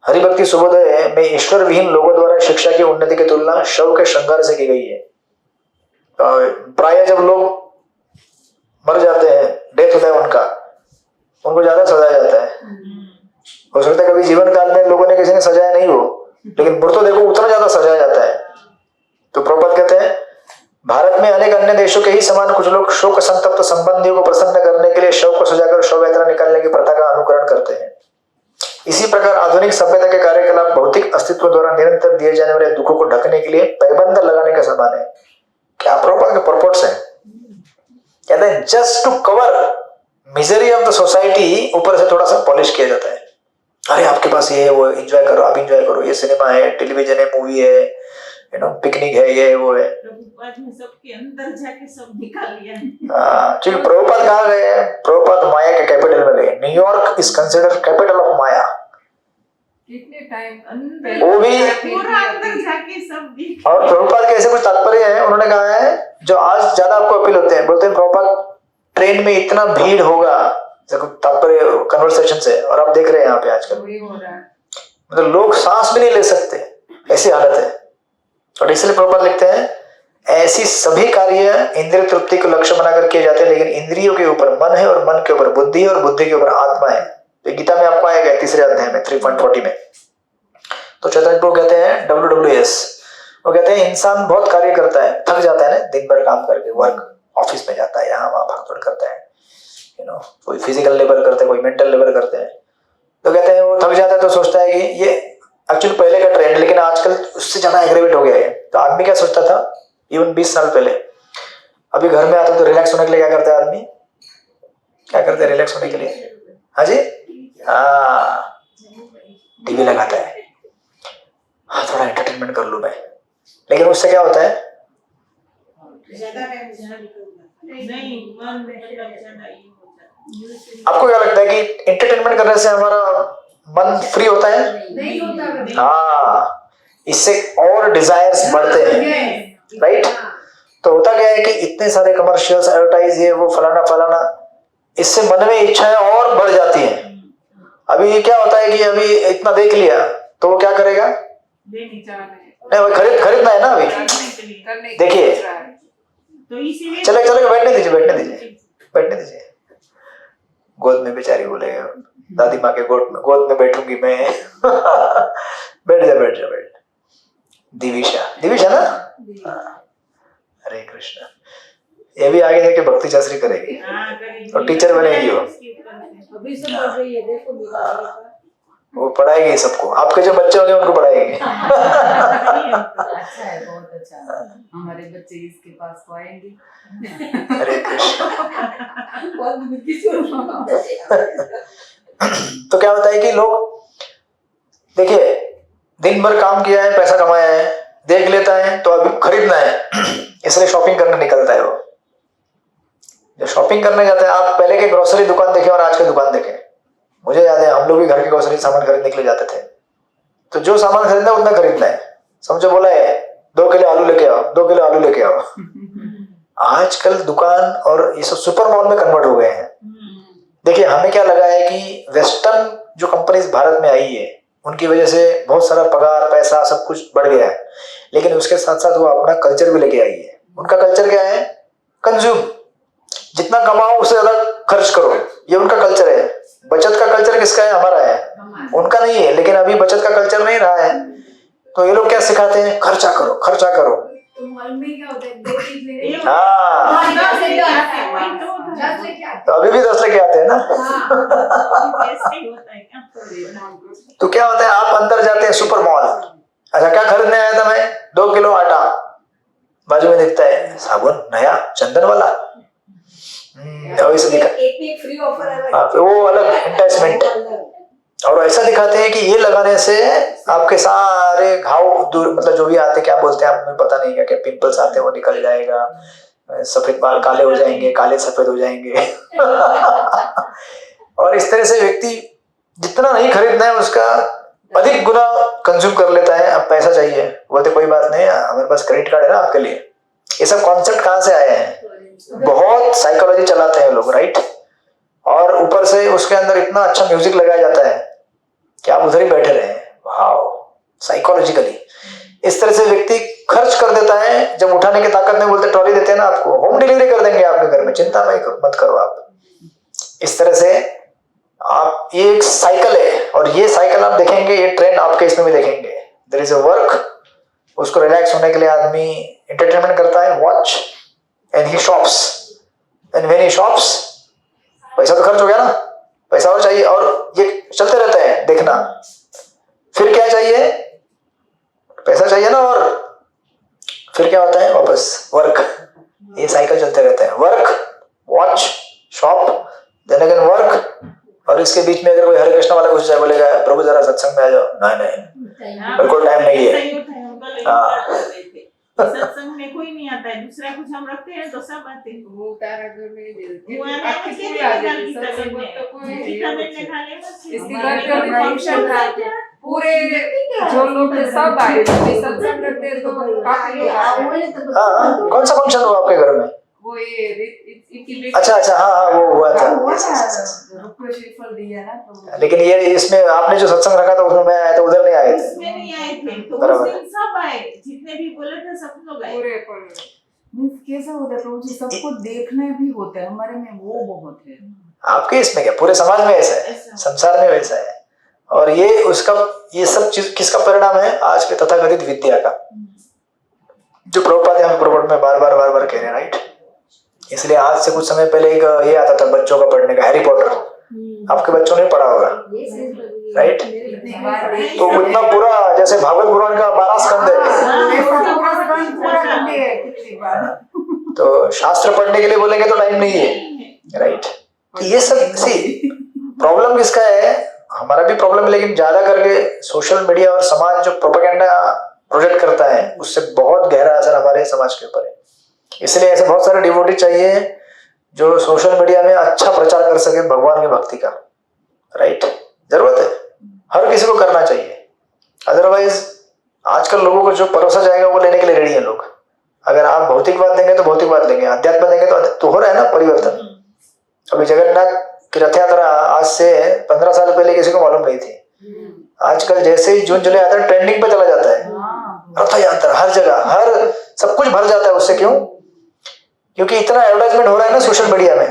हरिभक्ति सुबोधय में ईश्वर विहीन लोगों द्वारा शिक्षा की उन्नति की तुलना शव के श्रृंगार से की गई है। प्राय जब लोग मर जाते हैं, डेथ होता है उनको ज्यादा सजाया जाता है। हो सकता है कभी जीवन काल में लोगों ने किसी ने सजाया नहीं हो, लेकिन मृत्यु देखो उतना ज्यादा सजाया जाता है। तो प्रभुपाद कहते हैं भारत में अनेक अन्य देशों के ही समान कुछ लोग शोक संतप्त संबंधियों को प्रसन्न करने के लिए शव को सजाकर शव यात्रा निकालने की प्रथा का अनुकरण करते हैं। इसी प्रकार आधुनिक सभ्यता के कार्यकलाप भौतिक अस्तित्व द्वारा निरंतर दिए जाने वाले दुखों को ढकने के लिए पैबंद लगाने का समान है। क्या प्रभुपाद के पर्पट्स है? कहते हैं just to cover misery of the society, ऊपर से थोड़ा सा पॉलिश किया जाता है। अरे आपके पास ये है वो एंजॉय करो, आप एंजॉय करो, ये सिनेमा है, टेलीविजन है, मूवी है, पिकनिक है, ये वो है। प्रभुपाद ने सबके अंदर जाके सब निकाल लिया है। क्योंकि प्रभुपाद कहाँ गए हैं? प्रभुपाद माया के कैपिटल में गए। New York is considered capital of maya. कितने टाइम अंदर वो भी पूरा अंदर जाके सब दिख। और प्रभुपाद के ऐसे कुछ तात्पर्य है, उन्होंने कहा है जो आज ज्यादा आपको अपील होते हैं, बोलते हैं प्रभुपाद ट्रेन में इतना भीड़ होगा, तात्पर्य कन्वर्सेशन से, और आप देख रहे हैं यहाँ पे आजकल वही हो रहा है। मतलब लोग सांस भी नहीं ले सकते, ऐसी हालत है। और इसलिए प्रभुपाद लिखते हैं ऐसी सभी कार्य इंद्रिय तृप्ति को लक्ष्य बनाकर किए जाते हैं, लेकिन इंद्रियों के ऊपर मन है और मन के ऊपर बुद्धि है और बुद्धि के ऊपर आत्मा है। तो गीता में आपको आएगा 3 अध्याय में 3.40 में। तो चैतन्य प्रभु कहते हैं WWS, वो कहते हैं इंसान बहुत कार्य करता है, थक जाता है ना दिन भर काम करके, वर्क ऑफिस में जाता है, यहाँ वहां भागदौड़ करता है, कोई फिजिकल लेबर करते हैं, कोई मेंटल लेबर करते हैं। तो कहते हैं वो थक जाता है तो सोचता है कि ये एक्चुअली पहले का ट्रेंड, लेकिन आजकल उससे ज्यादा एग्रेवेट हो गया है। तो आदमी क्या सोचता था इवन 20 साल पहले, अभी घर में आता तो रिलैक्स होने के लिए क्या करता है आदमी? क्या करते हैं रिलैक्स होने के लिए? हाँ जी, हाँ टीवी लगाता है, हाँ थोड़ा एंटरटेनमेंट कर लूं मैं। लेकिन उससे क्या होता है? ज्यादा टाइम नहीं मन मतलब ज्यादा ये होता है। आपको क्या लगता है कि एंटरटेनमेंट करने से हमारा मन फ्री होता है? नहीं होता। हाँ, इससे और डिजायर्स बढ़ते हैं, राइट? तो होता क्या है कि इतने सारे कमर्शियल्स, एडवर्टाइज, ये वो फलाना फलाना, इससे मन में इच्छाएं और बढ़ जाती हैं। अभी क्या होता है कि अभी इतना देख लिया तो वो क्या करेगा? नहीं, वो खरीदना है ना अभी। देखिए, तो इसीलिए चले बैठने दीजिए। गोद में बेचारी बोलेगा, दादी माँ के गोद में बैठूंगी मैं। बैठ जा। दिविशा ना? हरे कृष्ण। ये भी आगे जाके भक्ति शास्त्री करेगी और टीचर बनेगी वो। अभी से पढ़ रही है, देखो वो पढ़ाएगी सबको, आपके जो बच्चे होंगे उनको पढ़ाएगी। अच्छा है, बहुत अच्छा। हमारे बच्चे इसके पास तो आएंगे। हरे कृष्ण। तो क्या होता है कि लोग, देखिए, दिन भर काम किया है, पैसा कमाया है, देख लेता है तो अभी खरीदना है, इसलिए शॉपिंग करने निकलता है वो। जो शॉपिंग करने जाता है, आप पहले के ग्रोसरी दुकान देखें और आज के दुकान देखें, मुझे याद है हम लोग भी घर के ग्रोसरी सामान खरीदने के लिए जाते थे। तो जो सामान खरीदना है उतना खरीदना है। समझो बोला है 2 किलो आलू लेके आओ, 2 किलो आलू लेके आओ। आजकल दुकान और ये सब सुपर मॉल में कन्वर्ट हो गए हैं। देखिए, हमें क्या लगा है कि वेस्टर्न जो कंपनीज भारत में आई है उनकी वजह से बहुत सारा पगार, पैसा, सब कुछ बढ़ गया है, लेकिन उसके साथ साथ वो अपना कल्चर भी लेके आई है। उनका कल्चर क्या है? कंज्यूम, जितना कमाओ उससे ज्यादा खर्च करो, ये उनका कल्चर है। बचत का कल्चर किसका है? हमारा है, उनका नहीं है। लेकिन अभी बचत का कल्चर नहीं रहा है, तो ये लोग क्या सिखाते हैं? खर्चा करो, खर्चा करो। तो मॉल में क्या होता है, 2 चीज ले रहे हाँ, 10 लेके आते तो अभी भी 10 लेके आते हैं ना। ऐसे ही होता है क्या? तो क्या होता है, आप अंदर जाते हैं सुपर मॉल, अच्छा क्या खरीदने आया था मैं? 2 किलो आटा, बाजू में दिखता है साबुन नया चंदन वाला, एक फ्री ऑफर, वो अलग एंटाइसमेंट। और ऐसा दिखाते हैं कि ये लगाने से आपके सारे घाव दूर, मतलब जो भी आते, क्या बोलते हैं आपको पता नहीं, क्या पिंपल्स आते हैं वो निकल जाएगा, सफेद बाल काले हो जाएंगे, काले सफेद हो जाएंगे। और इस तरह से व्यक्ति जितना नहीं खरीदना है उसका अधिक गुना कंज्यूम कर लेता है। अब पैसा चाहिए, बोलते कोई बात नहीं, हमारे पास क्रेडिट कार्ड है ना आपके लिए। ये सब कॉन्सेप्ट कहाँ से आए हैं? बहुत साइकोलॉजी चलाते हैं लोग, राइट? और ऊपर से उसके अंदर इतना अच्छा म्यूजिक लगाया जाता है कि आप उधर ही बैठे रहे। वाओ, साइकोलॉजिकली इस तरह से व्यक्ति खर्च कर देता है। जब उठाने की ताकत नहीं, बोलते ट्रॉली देते हैं ना आपको, होम डिलीवरी कर देंगे आपके घर में, चिंता मत करो आप। इस तरह से आप, ये एक साइकिल है, और ये साइकिल आप देखेंगे, ये ट्रेंड आपके इसमें भी देखेंगे। देयर इज अ वर्क, उसको रिलैक्स होने के लिए आदमी एंटरटेनमेंट करता है, watch, and he shops, and when he shops, पैसा तो खर्च हो गया ना, पैसा और चाहिए, और ये चलते रहता है देखना। फिर क्या चाहिए? पैसा चाहिए ना, और फिर क्या होता है? वापस वर्क, ये साइकिल चलते रहता है। Work, watch, shop, then again work, और इसके बीच में अगर कोई हरे कृष्ण वाला घुस जाए, बोलेगा प्रभु जरा सत्संग में आ जाओ, नहीं बिल्कुल टाइम नहीं है। हाँ सत्संग में कोई नहीं आता है, दूसरा कुछ हम रखते हैं तो सब आते हैं। वो तारागढ़ में वो है आपकी उसके पूरी लिए आ निकाल जाती की सत्संग में तो कोई ने खा ले बस। इसके घर का भी फंक्शन था, पूरे जो लोग थे सब आए थे, सत्संग करते तो काफी लोग आए। हाँ, कौन सा फंक्शन हुआ आपके घर में? वो ये इनकी बेटी अच्छा अच्छा, हाँ हाँ वो हुआ था। Yes, yes, yes, yes. रुको श्रीफल दिया ना तो लेकिन ये इसमें आपने जो सत्संग रखा था उसमें मैं आया था, उधर नहीं आए थे। उसमें नहीं आए थे तो बराबर। उस दिन सब आए, जितने भी बोले थे सब लोग आए। पूरे पर मीन्स कैसा होता है प्रभु जी, सबको देखना भी होता है, हमारे में वो बहुत है। आपके इसमें क्या, पूरे समाज में ऐसा है, संसार में वैसा है। और ये उसका, ये सब चीज किसका परिणाम है? आज के तथाकथित विद्या का, जो प्रभुपाद यहाँ प्रकट में बार बार कह रहे हैं, राइट। इसलिए आज से कुछ समय पहले एक ये आता था बच्चों का पढ़ने का, हैरी पॉटर, आपके बच्चों ने पढ़ा होगा, राइट। तो इतना पूरा जैसे भागवत पुराण का 12 स्कंद है, तो शास्त्र पढ़ने के लिए बोलेंगे तो टाइम नहीं है, राइट। ये सब सी प्रॉब्लम किसका है? हमारा भी प्रॉब्लम है, लेकिन ज्यादा करके सोशल मीडिया और समाज जो प्रोपेगेंडा प्रोजेक्ट करता है उससे बहुत गहरा असर हमारे समाज के ऊपर है। इसलिए ऐसे बहुत सारे डिवोटी चाहिए जो सोशल मीडिया में अच्छा प्रचार कर सके भगवान की भक्ति का, राइट। जरूरत है, हर किसी को करना चाहिए। अदरवाइज आजकल लोगों को जो परोसा जाएगा वो लेने के लिए रेडी है लोग। अगर आप भौतिकवाद देंगे तो भौतिकवाद लेंगे, अध्यात्म देंगे तो हो रहा है ना परिवर्तन। अभी जगन्नाथ की रथ यात्रा आज से 15 साल पहले किसी को मालूम नहीं थी। आजकल जैसे ही जून जुलाई आता है ट्रेंडिंग पे चला जाता है रथ यात्रा, हर जगह, हर सब कुछ भर जाता है उससे। क्यों? क्योंकि इतना एडवर्टाइजमेंट हो रहा है ना सोशल मीडिया में।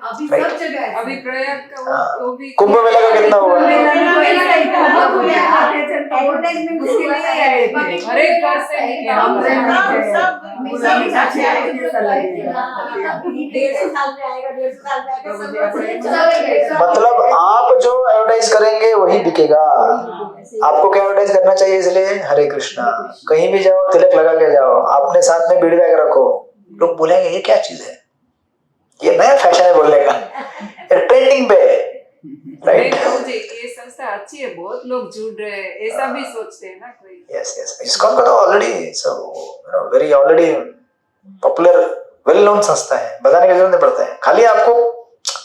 अभी सब जगह है। अभी प्रयाग का वो भी कुंभ मेला का कितना हुआ? हर एक घर से मतलब आप जो एडवर्टाइज करेंगे वही बिकेगा। आपको क्या एडवर्टाइज करना चाहिए? इसलिए हरे कृष्णा, कहीं भी जाओ तिलक लगा के जाओ, अपने साथ में बीड़ी बैग रखो। लोग बोलेंगे ये क्या चीज है, ये नया फैशन है बोलने का, ये ट्रेंडिंग पे है, राइट। ये संस्था अच्छी है, बहुत लोग जुड़ रहे हैं, ऐसा भी सोचते हैं ना कोई। यस यस, ISKCON का तो ऑलरेडी सब very already popular well known संस्था है, बताने की जरूरत नहीं पड़ता है। खाली आपको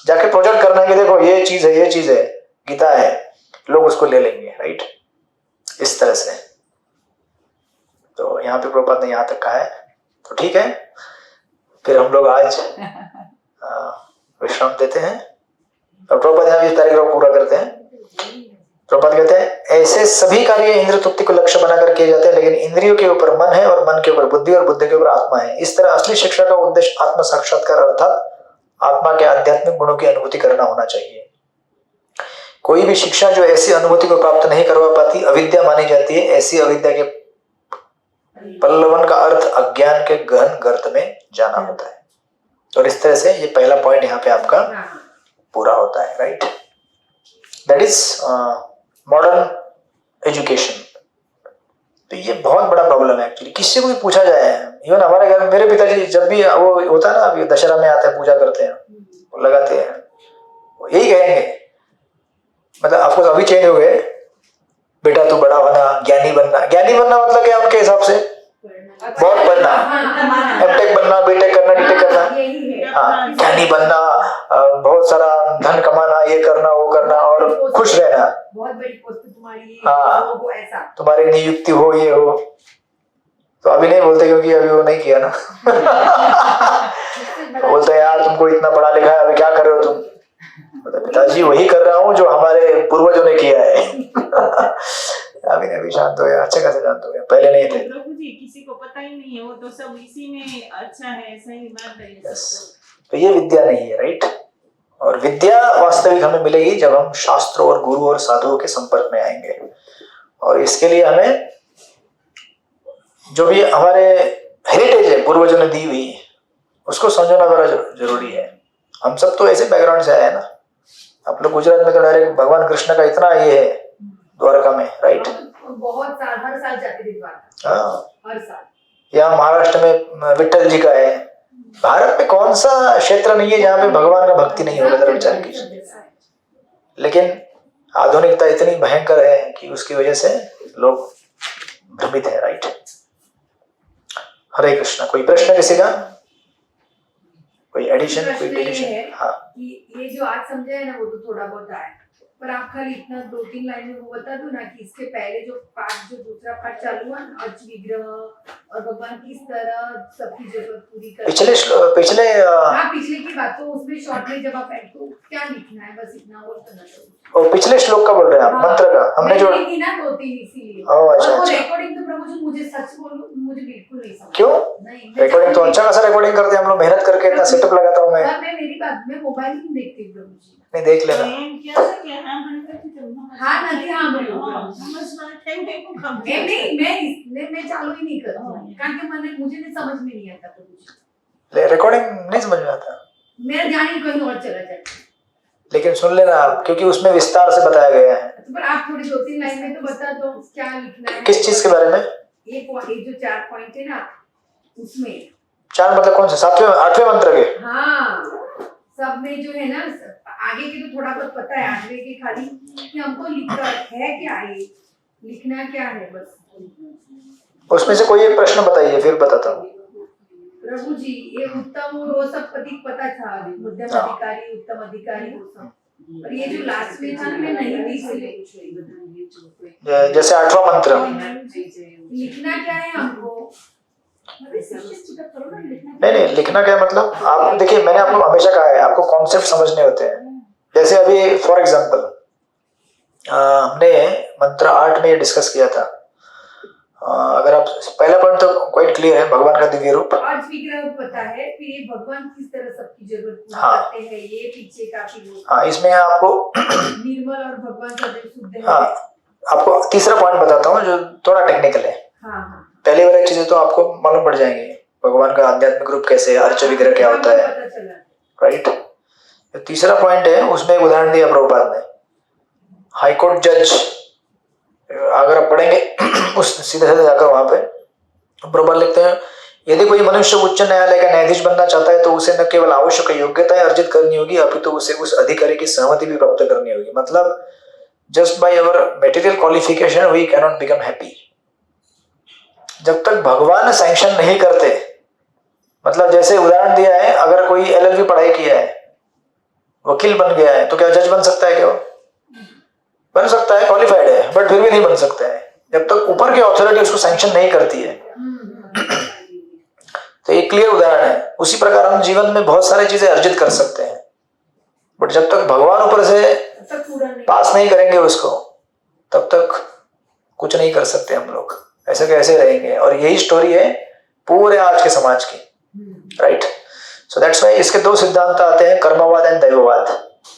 जाके प्रोजेक्ट करना है कि देखो ये चीज है, ये चीज है, गीता है, लोग उसको ले लेंगे, राइट। इस तरह से तो यहाँ पे प्रभुपाद ने यहाँ तक कहा है, तो ठीक है। फिर हम लोग आज विश्राम देते हैं और प्रभुपाद यहाँ इस पैराग्राफ पूरा करते हैं। प्रभुपाद कहते हैं ऐसे सभी कार्य इंद्रिय तृप्ति को लक्ष्य बनाकर किए जाते हैं, लेकिन इंद्रियों के ऊपर मन है और मन के ऊपर बुद्धि और बुद्धि के ऊपर आत्मा है। इस तरह असली शिक्षा का उद्देश्य आत्म साक्षात्कार अर्थात आत्मा के आध्यात्मिक गुणों की अनुभूति करना होना चाहिए। कोई भी शिक्षा जो ऐसी अनुभूति को प्राप्त नहीं करवा पाती अविद्या मानी जाती है। ऐसी अविद्या के पल्लवन का अर्थ अज्ञान के गहन गर्त में जाना होता है। और इस तरह से ये पहला पॉइंट यहाँ पे आपका पूरा होता है, right. That is modern education. तो ये बहुत बड़ा प्रॉब्लम है एक्चुअली। किसी को भी पूछा जाए, इवन हमारे घर मेरे पिताजी जब भी वो होता है ना, अभी दशहरा में आता है, पूजा करते हैं, लगाते हैं, वो यही कहेंगे, मतलब आपको अभी चेंज हो गए, बेटा तू बड़ा होना, ज्ञानी बनना। ज्ञानी बनना मतलब क्या उनके हिसाब से? बहुत पढ़ना, एमटेक बनना, बीटेक करना, डीटेक करना, हाँ, ज्ञानी बनना, बहुत सारा धन कमाना, ये करना, वो करना और खुश रहना, बहुत बड़ी पोस्ट तुम्हारी, हाँ, वो ऐसा तुम्हारी नियुक्ति हो, ये हो। तो अभी नहीं बोलते क्योंकि अभी वो नहीं किया ना। बोलते यार तुमको इतना पढ़ा लिखा है, अभी क्या कर रहे हो तुम? पिताजी वही कर रहा हूँ जो हमारे पूर्वजों ने किया है। अभी शांत हो गया, अच्छे खासे शांत हो गया, पहले नहीं थे। प्रभु जी किसी को पता ही नहीं है, वो तो सब इसी में अच्छा है, सही बात है। तो ये विद्या नहीं है, राइट। और विद्या वास्तविक हमें मिलेगी जब हम शास्त्रों और गुरु और साधुओं के संपर्क में आएंगे। और इसके लिए हमें जो भी हमारे हेरिटेज है पूर्वजों ने दी हुई, उसको समझना बड़ा जरूरी है। हम सब तो ऐसे बैकग्राउंड से आए हैं ना। आप लोग गुजरात में तो डायरेक्ट भगवान कृष्ण का इतना ये है द्वारका में, राइट। बहुत साल, हर साल जाते थे द्वारका, हाँ, हर साल। यहाँ महाराष्ट्र में विट्ठल जी का है। भारत में कौन सा क्षेत्र नहीं है जहाँ पे भगवान का भक्ति नहीं होगा? जरा विचार कीजिए। लेकिन आधुनिकता इतनी भयंकर है कि उसकी वजह से लोग भ्रमित है, राइट। हरे कृष्णा। कोई प्रश्न किसी का, कोई एडिशन, कोई प्रश्न ये डिलीशन? है हाँ, कि ये जो आज समझा है ना वो तो थोड़ा बहुत आया, पर आप खाली इतना 2-3 लाइन में वो बता दो ना कि इसके पहले जो पार्ट, जो दूसरा पार्ट चालू हुआ ना, अर्च विग्रह और भगवान किस तरह सबकी जरूरत पूरी कर, पिछले हाँ पिछले की बात, तो उसमें शॉर्ट में जब आप तो क्या लिखना है, बस इतना और करना चाहिए। और पिछले श्लोक का बोल रहे हैं आप, मंत्र का हमने जो लिखी ना 2-3 इसीलिए। ओह, अच्छा, और वो अच्छा। रिकॉर्डिंग तो प्रभु जी मुझे सच बोलूं मुझे बिल्कुल नहीं समझ। क्यों? नहीं, मैं रिकॉर्डिंग तो चाहती अच्छा खासा रिकॉर्डिंग करते हैं हम लोग, मेहनत करके इतना सेटअप लगाता हूँ मैं। और मैं मेरी बात में मोबाइल नहीं देखती प्रभु जी। नहीं, देख लेना। हाँ नहीं, हाँ मैं चालू ही नहीं करती कारण कि मुझे नहीं समझ में नहीं आता कुछ, रिकॉर्डिंग नहीं समझ में आता, मेरा ध्यान ही कहीं और चला जाता है। लेकिन सुन लेना आप, क्योंकि उसमें विस्तार से बताया गया है। पर आप थोड़ी 2-3 लाइन में तो बता दो क्या लिखना है। किस चीज के बारे में? ये जो 4 पॉइंट है ना उसमें 4 मतलब कौन से? 7वें 8वें मंत्र के? हाँ सब में जो है ना, आगे के तो थोड़ा बहुत पता है, 8वें के खाली कि हमको लिखना है क्या है, लिखना क्या है बस। उसमें से कोई एक प्रश्न बताइए, फिर बताता हूँ। प्रभु जी ये उत्तम और वो सब पता था, मध्यम अधिकारी, उत्तम अधिकारी वो सब, पर ये जो लास्ट में था मैं नहीं थी इसलिए। जैसे 8वां मंत्र, लिखना क्या है हमको? नहीं लिखना क्या मतलब, आप देखिए मैंने आपको हमेशा कहा है आपको कॉन्सेप्ट समझने होते हैं। जैसे अभी फॉर एग्जांपल हमने मंत्र 8 में डिस्कस किया था, अगर आप पहला पॉइंट तो क्वाइट क्लियर है, भगवान का दिव्य रूप, आज विग्रह पता है, फिर ये भगवान किस तरह सबकी जरूरत पूरी हाँ। करते हैं, ये पीछे काफी लोग, हाँ इसमें आपको निर्मल और भगवान सदैव शुद्ध है। हाँ आपको तीसरा पॉइंट बताता हूँ जो थोड़ा टेक्निकल है। हाँ पहले वाली चीजें तो आपको मालूम पड़ जाएंगे, भगवान का आध्यात्मिक रूप कैसे है, अर्च विग्रह क्या होता है, पता चला। राइट। तीसरा पॉइंट है, उसमें एक उदाहरण दिया प्रभुपाद ने, हाईकोर्ट जज, अगर आप पढ़ेंगे उस सीधे सीधे जाकर वहां पे प्रभुपाद लिखते हैं, यदि कोई मनुष्य उच्च न्यायालय का न्यायाधीश बनना चाहता है तो उसे न केवल आवश्यक योग्यताएं अर्जित करनी होगी अपितु उसे उस अधिकारी की सहमति भी प्राप्त करनी होगी। मतलब just by our material qualification we can not become happy. जब तक भगवान सैंक्शन नहीं करते, मतलब जैसे उदाहरण दिया है, अगर कोई LLB पढ़ाई किया है, वकील बन गया है, तो क्या जज बन सकता है? क्या बन सकता है, क्वालिफाइड है, बट फिर भी नहीं बन सकता है जब तक ऊपर की अथॉरिटी उसको सैंक्शन नहीं करती है। तो एक क्लियर उदाहरण है। उसी प्रकार हम जीवन में बहुत सारी चीजें अर्जित कर सकते हैं, बट जब तक भगवान ऊपर से पास नहीं करेंगे उसको, तब तक कुछ नहीं कर सकते हम लोग, ऐसे कैसे रहेंगे। और यही स्टोरी है पूरे आज के समाज की, राइट। सो दैट्स व्हाई इसके 2 सिद्धांत आते हैं, कर्मवाद एंड दैववाद।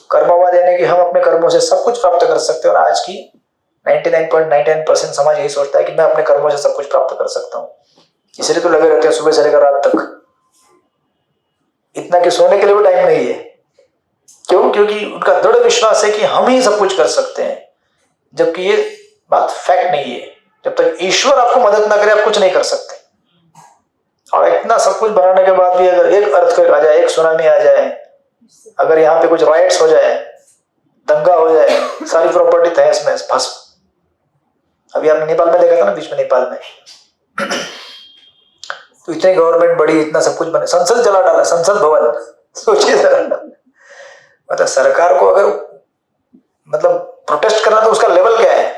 कर्मवाद यानी कि हम अपने कर्मों से सब कुछ प्राप्त कर सकते हैं, और आज की 99.99% समाज यही सोचता है कि मैं अपने कर्मों से सब कुछ प्राप्त कर सकता हूँ, इसलिए तो लगे रहते हैं सुबह से लेकर रात तक, इतना कि सोने के लिए भी टाइम नहीं है। क्यों? क्योंकि उनका दृढ़ विश्वास है कि हम ही सब कुछ कर सकते हैं, जबकि ये बात फैक्ट नहीं है। जब तक ईश्वर आपको मदद ना करे आप कुछ नहीं कर सकते। और इतना सब कुछ बनाने के बाद भी अगर एक अर्थक्वेक आ जाए, एक सुनामी आ जाए, अगर यहाँ पे कुछ राइट्स हो जाए, दंगा हो जाए, सारी प्रॉपर्टी तहस महस भस्म। अभी आपने नेपाल में देखा था ना, बीच में नेपाल में तो इतनी गवर्नमेंट बड़ी, इतना सब कुछ बने, संसद जला डाला, संसद भवन, सोचिए जरा। मतलब सरकार को अगर मतलब प्रोटेस्ट करना तो उसका लेवल क्या है।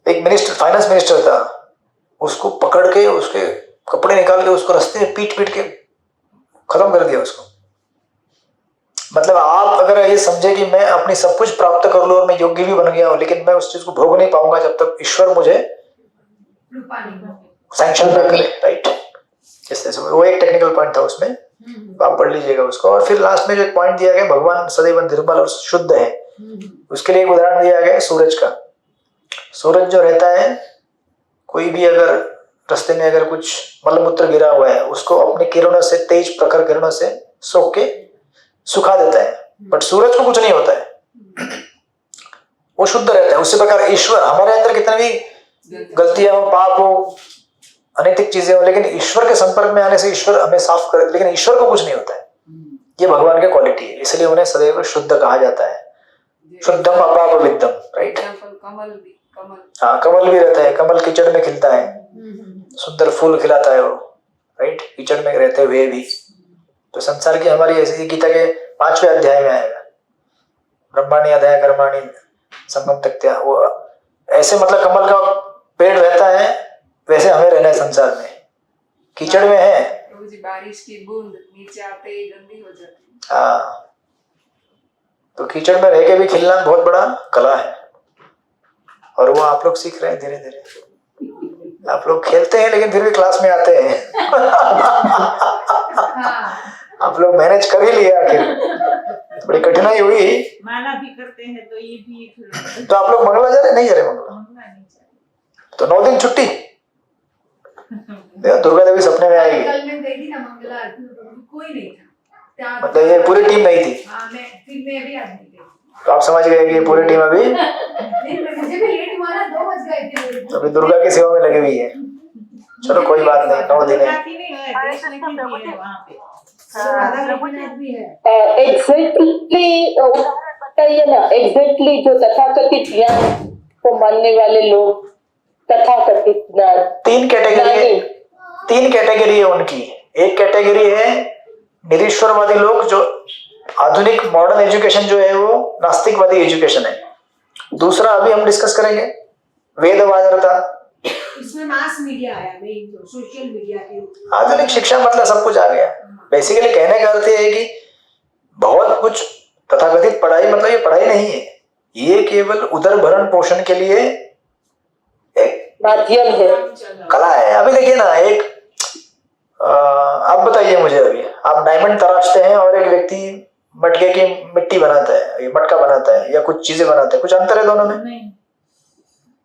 एक मिनिस्टर, फाइनेंस मिनिस्टर था, उसको पकड़ के उसके कपड़े निकाल के उसको रास्ते में पीट के खत्म कर दिया उसको। मतलब आप अगर ये समझे कि मैं अपनी सब कुछ प्राप्त कर लूं और मैं योग्य भी बन गया हूं, लेकिन मैं उस चीज को भोग नहीं पाऊंगा जब तक ईश्वर मुझे सैंक्शन ना करे, राइट। इस तरह से वो एक टेक्निकल पॉइंट था उसमें, तो आप पढ़ लीजिएगा उसको। और फिर लास्ट में जो एक पॉइंट दिया गया, भगवान सदैव निर्मल और शुद्ध है, उसके लिए एक उदाहरण दिया गया है सूरज का। सूरज जो रहता है, कोई भी अगर रास्ते में अगर कुछ मलमूत्र गिरा हुआ है, उसको अपने किरणों से, तेज प्रखर किरणों से सोख के सुखा देता है, बट सूरज को कुछ नहीं होता है, वो शुद्ध रहता है। उसी प्रकार ईश्वर, हमारे अंदर कितने भी गलतियां हो, पाप हो, अनैतिक चीजें हो, लेकिन ईश्वर के संपर्क में आने से ईश्वर हमें साफ कर, लेकिन ईश्वर को कुछ नहीं होता है। ये भगवान की क्वालिटी है, इसलिए उन्हें सदैव शुद्ध कहा जाता है। शुद्धम अपाप विद्धम, राइट। एग्जाम्पल कमल भी, कमल हाँ, कमल भी रहता है, कमल कीचड़ में खिलता है, सुंदर फूल खिलाता है वो, राइट, कीचड़ में रहते हुए भी। तो संसार की हमारी ऐसी, गीता के 5वें अध्याय में आएगा, ब्रह्माणी अध्याय कर्माणी संगम तक्त्या, वो ऐसे मतलब कमल का पेड़ रहता है वैसे हमें रहना है संसार में, कीचड़ में है। प्रभु जी, बारिश की बूंद नीचे आते ही गंदी हो जाती है। हाँ, तो कीचड़ में रह के भी खिलना बहुत बड़ा कला है, और वो आप लोग सीख रहे हैं धीरे धीरे। आप लोग खेलते हैं लेकिन फिर भी क्लास में आते हैं। आप लोग मैनेज कर ही लिया आखिर, बड़ी कठिनाई हुई। माला भी करते हैं तो ये भी फिर तो आप लोग मंगला जा रहे नहीं जा रहे मंगला? मंगला नहीं चाहिए। तो 9 दिन छुट्टी। देखो दुर्गा देवी सपने में आएगी। कल मैं गई थी ना मंगला आरती में, कोई नहीं था। मतलब ये पूरी टीम नहीं थी? हाँ, मैं भी आज नहीं गई। तो आप समझ गए कि ये पूरी टीम अभी नहीं, मुझे भी लेट हुआ ना, 2 बज गए थे मेरे को। अभी दुर्गा की सेवा में लगी हुई है। चलो कोई बात नहीं, 9 दिन है। जाती नहीं है, कृष्ण की भी है वहाँ पे। राधा रघुनाथ भी है। एग्जैक्टली बताइए ना, एग्जैक्टली जो तथाकथित ज्ञान को मानने वाले लोग, तथाकथित ज्ञान 3 कैटेगरी है उनकी। एक कैटेगरी है निरीश्वरवादी लोग, जो आधुनिक मॉडर्न एजुकेशन जो है वो नास्तिकवादी एजुकेशन है। दूसरा अभी हम डिस्कस करेंगे वेदवादरता। इसमें मास मीडिया आया, मेन तो सोशल मीडिया के आधुनिक शिक्षा मतलब सब कुछ आ गया। बेसिकली कहने का अर्थ है कि बहुत कुछ तथाकथित पढ़ाई मतलब ये पढ़ाई नहीं है, ये केवल उदर भरण पोषण के लिए एक माध्यम है, कला है। अभी देखिए ना, एक आप बताइए मुझे, अभी आप डायमंड तराशते हैं और एक व्यक्ति मटके की मिट्टी बनाता है, ये मटका बनाता है या कुछ चीजें बनाता है, कुछ अंतर है दोनों में? नहीं,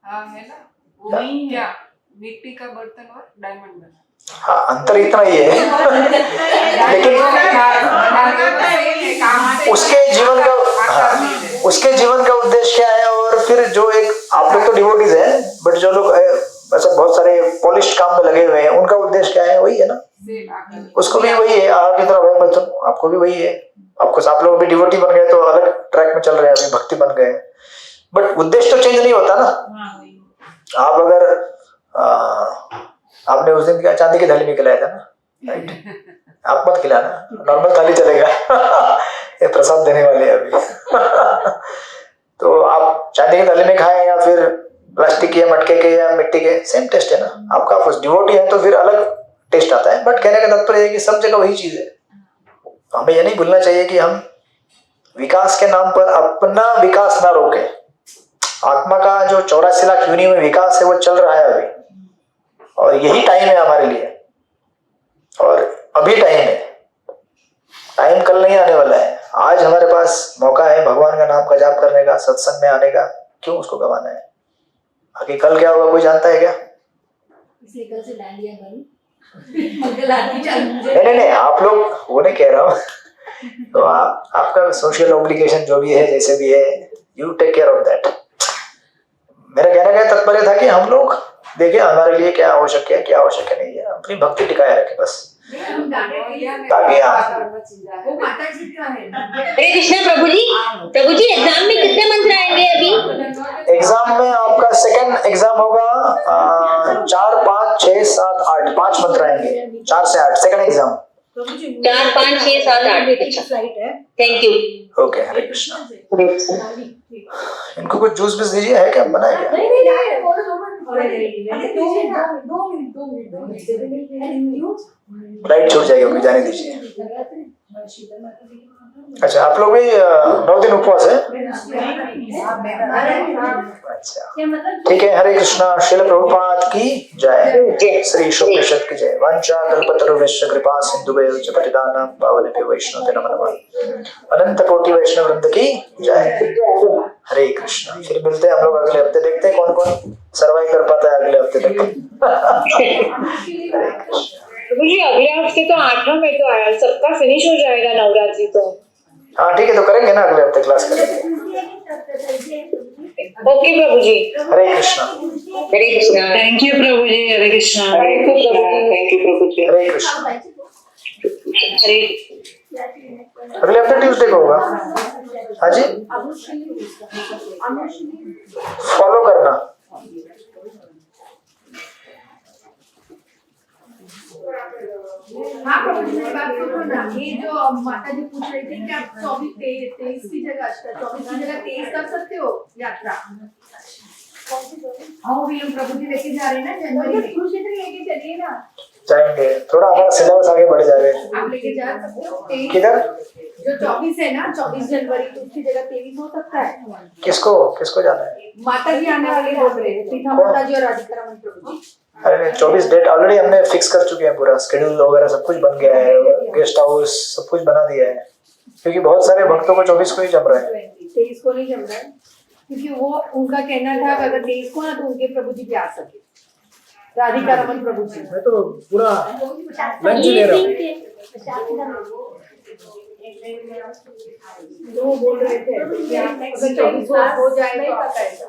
हाँ है ना, वो नहीं है। क्या मिट्टी का बर्तन और डायमंड बना। हाँ, अंतर इतना ही है। लेकिन उसके जीवन का उद्देश्य क्या है, और फिर जो एक आप लोग तो डिवोटीज हैं, बट जो लोग ऐसा बहुत सारे पॉलिश काम में लगे हुए हैं, उनका उद्देश्य क्या है? वही है ना, उसको भी वही है। आपकी तरह आपको भी वही है। आपको आप लोग भी डिवोटी बन गए तो अलग ट्रैक में चल रहे हैं, अभी भक्ति बन गए, बट उद्देश्य तो चेंज नहीं होता ना। आप अगर आपने उस दिन क्या चांदी की थाली में खिलाया था ना, राइट? आप मत खिलाना, नॉर्मल थाली चलेगा। ये प्रसाद देने वाले हैं अभी। तो आप चांदी की थाली में खाएं या फिर प्लास्टिक के, मटके के या मिट्टी के, सेम टेस्ट है ना। आपका डिवोटी है तो फिर अलग टेस्ट आता है, बट कहने का तात्पर्य है कि सब जगह वही चीज है। तो हमें ये नहीं भूलना चाहिए कि हम विकास के नाम पर अपना विकास ना रोके। आत्मा का जो 84 लाख योनि में विकास है वो चल रहा है अभी, और यही टाइम है हमारे लिए, और अभी टाइम है। टाइम कल नहीं आने वाला है। आज हमारे पास मौका है भगवान का नाम का जाप करने का, सत्संग में आने का, क्यों उसको गंवाना है? बाकी कल क्या होगा कोई जानता है क्या? इसलिए कल से डालियां करूं। नहीं, आप लोग वो नहीं कह रहा हूँ। तो आपका सोशल ऑब्लिगेशन जो भी है, जैसे भी है, you take care of that. मेरा कहने का तात्पर्य था कि हम लोग देखिए हमारे लिए क्या आवश्यक है, क्या आवश्यक नहीं है, अपनी भक्ति टिकाए रखें बस, ताकि वो माता जी का है। हरे कृष्णा प्रभु जी। प्रभु जी, एग्जाम में कितने मंत्र आएंगे अभी? एग्जाम में आपका सेकंड एग्जाम होगा 4, 5, 6, 7, 8 5 मंत्र आएंगे, 4 से 8 सेकंड एग्जाम। 4, 5, 6, 7, 8 फ्लाइट है। Thank you. ओके, हरे कृष्णा। इनको कुछ जूस भी दीजिए, है क्या बनाया क्या? लाइट छूट जाएगी, जाने दीजिए। अच्छा, आप लोग भी 9 दिन उपवास है? अच्छा, ठीक है। हरे कृष्णा। श्रील प्रभुपाद की जय। श्री शुक्लशत की जय। वंचा कल्पतरुभ्यश्च कृपा सिन्धुभ्यो च पतितानां पावनेभ्यो वैष्णवेभ्यो नमो नमः। अनंत कोटि वैष्णव वृंद की जय। हरे कृष्णा। फिर मिलते हैं हम लोग अगले हफ्ते, देखते हैं कौन कौन सर्वाइव कर पाता है अगले हफ्ते तक। मुझे अगले हफ्ते तो 8वां में तो आया, सबका फिनिश हो जाएगा नवरात्रि तो। हाँ ठीक है, तो करेंगे ना अगले हफ्ते क्लास करेंगे। ओके प्रभु जी। हरे कृष्णा। हरे कृष्णा। थैंक यू प्रभु जी। हरे कृष्णा। थैंक यू प्रभु जी। हरे कृष्णा। हरे अगले हफ्ते ट्यूसडे को होगा। हाँ जी, फॉलो करना। हाँ प्रभु जी मेरी बात सुनो ना, ये जो माता जी पूछ रही थी कि आप 24 की जगह 24 की जगह 23 कर सकते हो यात्रा। हाँ भी हम प्रभु जी लेके जा रहे हैं ना जनवरी में, खुशी से लेके चलिए ना। जाएंगे, थोड़ा हमारा सिलेबस आगे बढ़ जाएगा। आप लेके जा सकते हो 23 किधर? जो 24 है ना, 24 जनवरी तो उसकी जगह 23 हो सकता है। किसको किसको जाना है? माता जी आने वाली बोल रहे हैं, सीता माता जी और राधिका रमन प्रभु जी। अरे नहीं, 24 डेट ऑलरेडी हमने फिक्स कर चुके हैं, पूरा स्केड्यूल वगैरह सब कुछ बन गया है, गेस्ट हाउस सब कुछ बना दिया है, क्योंकि बहुत सारे भक्तों को 24 को ही जम रहा है। 23 को नहीं जम रहा है, क्योंकि वो उनका कहना था कि अगर 23 को ना तो उनके प्रभु जी भी आ सके, राधिका रमन प्रभु जी। मैं तो पूरा लंच ले रहा हूँ। वो बोल रहे थे अगर 24 हो जाए तो आपका ऐसा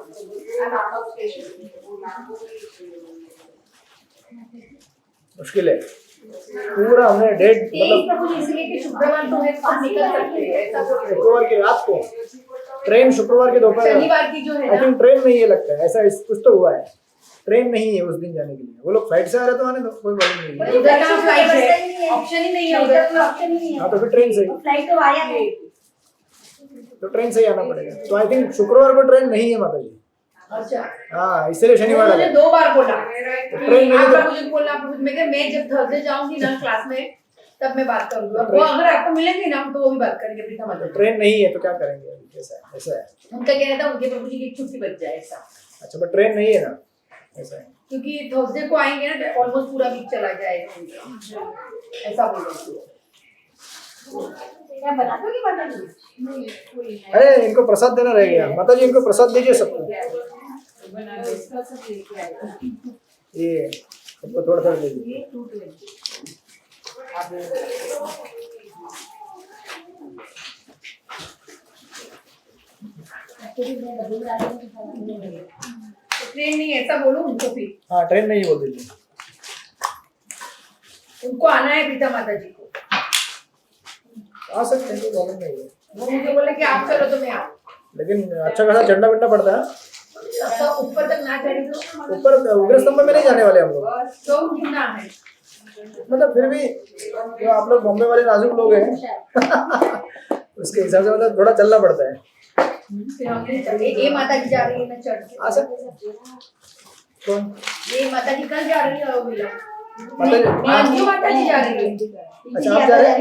मुश्किल है, पूरा हमने डेट मतलब प्रभु जी इसलिए कि शुक्रवार को है तो निकल सकते हैं, ऐसा बोल रहे शुक्रवार की रात को ट्रेन, शुक्रवार के हैं। दोपहर, शनिवार की जो है आई ना, थिंक ट्रेन नहीं है लगता है, ऐसा कुछ तो हुआ है, ट्रेन नहीं है उस दिन जाने के लिए। वो लोग फ्लाइट से आ रहे तो आने दो, कोई प्रॉब्लम नहीं है। उधर का फ्लाइट है, ऑप्शन ही नहीं है उधर, ऑप्शन ही नहीं है। हाँ तो फिर ट्रेन से ही, फ्लाइट तो आया है, तो ट्रेन से ही आना पड़ेगा। तो आई थिंक शुक्रवार को ट्रेन नहीं है माता जी। अच्छा हाँ इसलिए शनिवार मुझे 2 बार बोला ट्रेन नहीं आप तो मुझे बोलना, मैं जब थर्सडे जाऊंगी ना क्लास में तब मैं बात करूंगी, वो अगर आपको मिलेंगे ना तो वो भी बात करेंगे प्रीता माता। ट्रेन नहीं है तो क्या करेंगे अभी? ऐसा है उनका कहना था उनके प्रभु जी की एक छुट्टी बच जाए ऐसा, अच्छा, बट ट्रेन नहीं है ना, ऐसा है। क्योंकि थर्सडे को आएंगे ना तो ऑलमोस्ट पूरा वीक चला जाएगा उनका, ऐसा बोल रहे थे। क्या बता दोगे माता जी? नहीं कोई नहीं। अरे इनको प्रसाद देना रह गया, माता जी इनको प्रसाद दीजिए सबको, ये सबको थोड़ा थोड़ा दे दीजिए। ट्रेन नहीं ऐसा बोलो उनको, फिर हाँ ट्रेन नहीं बोल दीजिए, उनको आना है प्रीता माता जी को। आ सकते हैं, कोई प्रॉब्लम नहीं है, वो मुझे बोले कि आप चलो तो मैं आऊँ, लेकिन अच्छा खासा चढ़ना बिढ़ना पड़ता है। तो ऊपर तक ना चढ़े तो ऊपर उग्र स्तंभ में नहीं जाने वाले हम लोग, तो कितना है, मतलब फिर भी जो आप लोग बॉम्बे वाले नाजुक लोग हैं उसके हिसाब से मतलब थोड़ा चलना पड़ता है। फिर हम ये माता जी जा रही है, मैं चढ़ के आ सकते कौन? ये माता जी कल जा रही है, मिला माता जी जो माता जी जा रही है। अच्छा आप जा रहे हैं?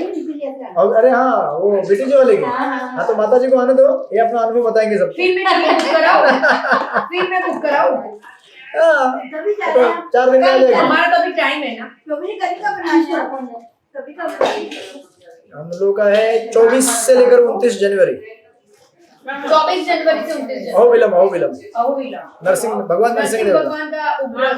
अरे हाँ वो बीटीजी वाले की, हाँ तो माता जी को आने दो, ये अपना अनुभव बताएंगे सब। फिर मैं बुक कराऊं, फिर मैं बुक कराऊं, हाँ तो 4 दिन में आ जाएगा। हमारा तो अभी टाइम है ना, हम लोग का है 24 से लेकर 29 जनवरी, 24 जनवरी से 29 जनवरी अहोबिलम अहोबिलम अहोबिलम नरसिंह भगवान नरसिंह देव। भगवान का उग्र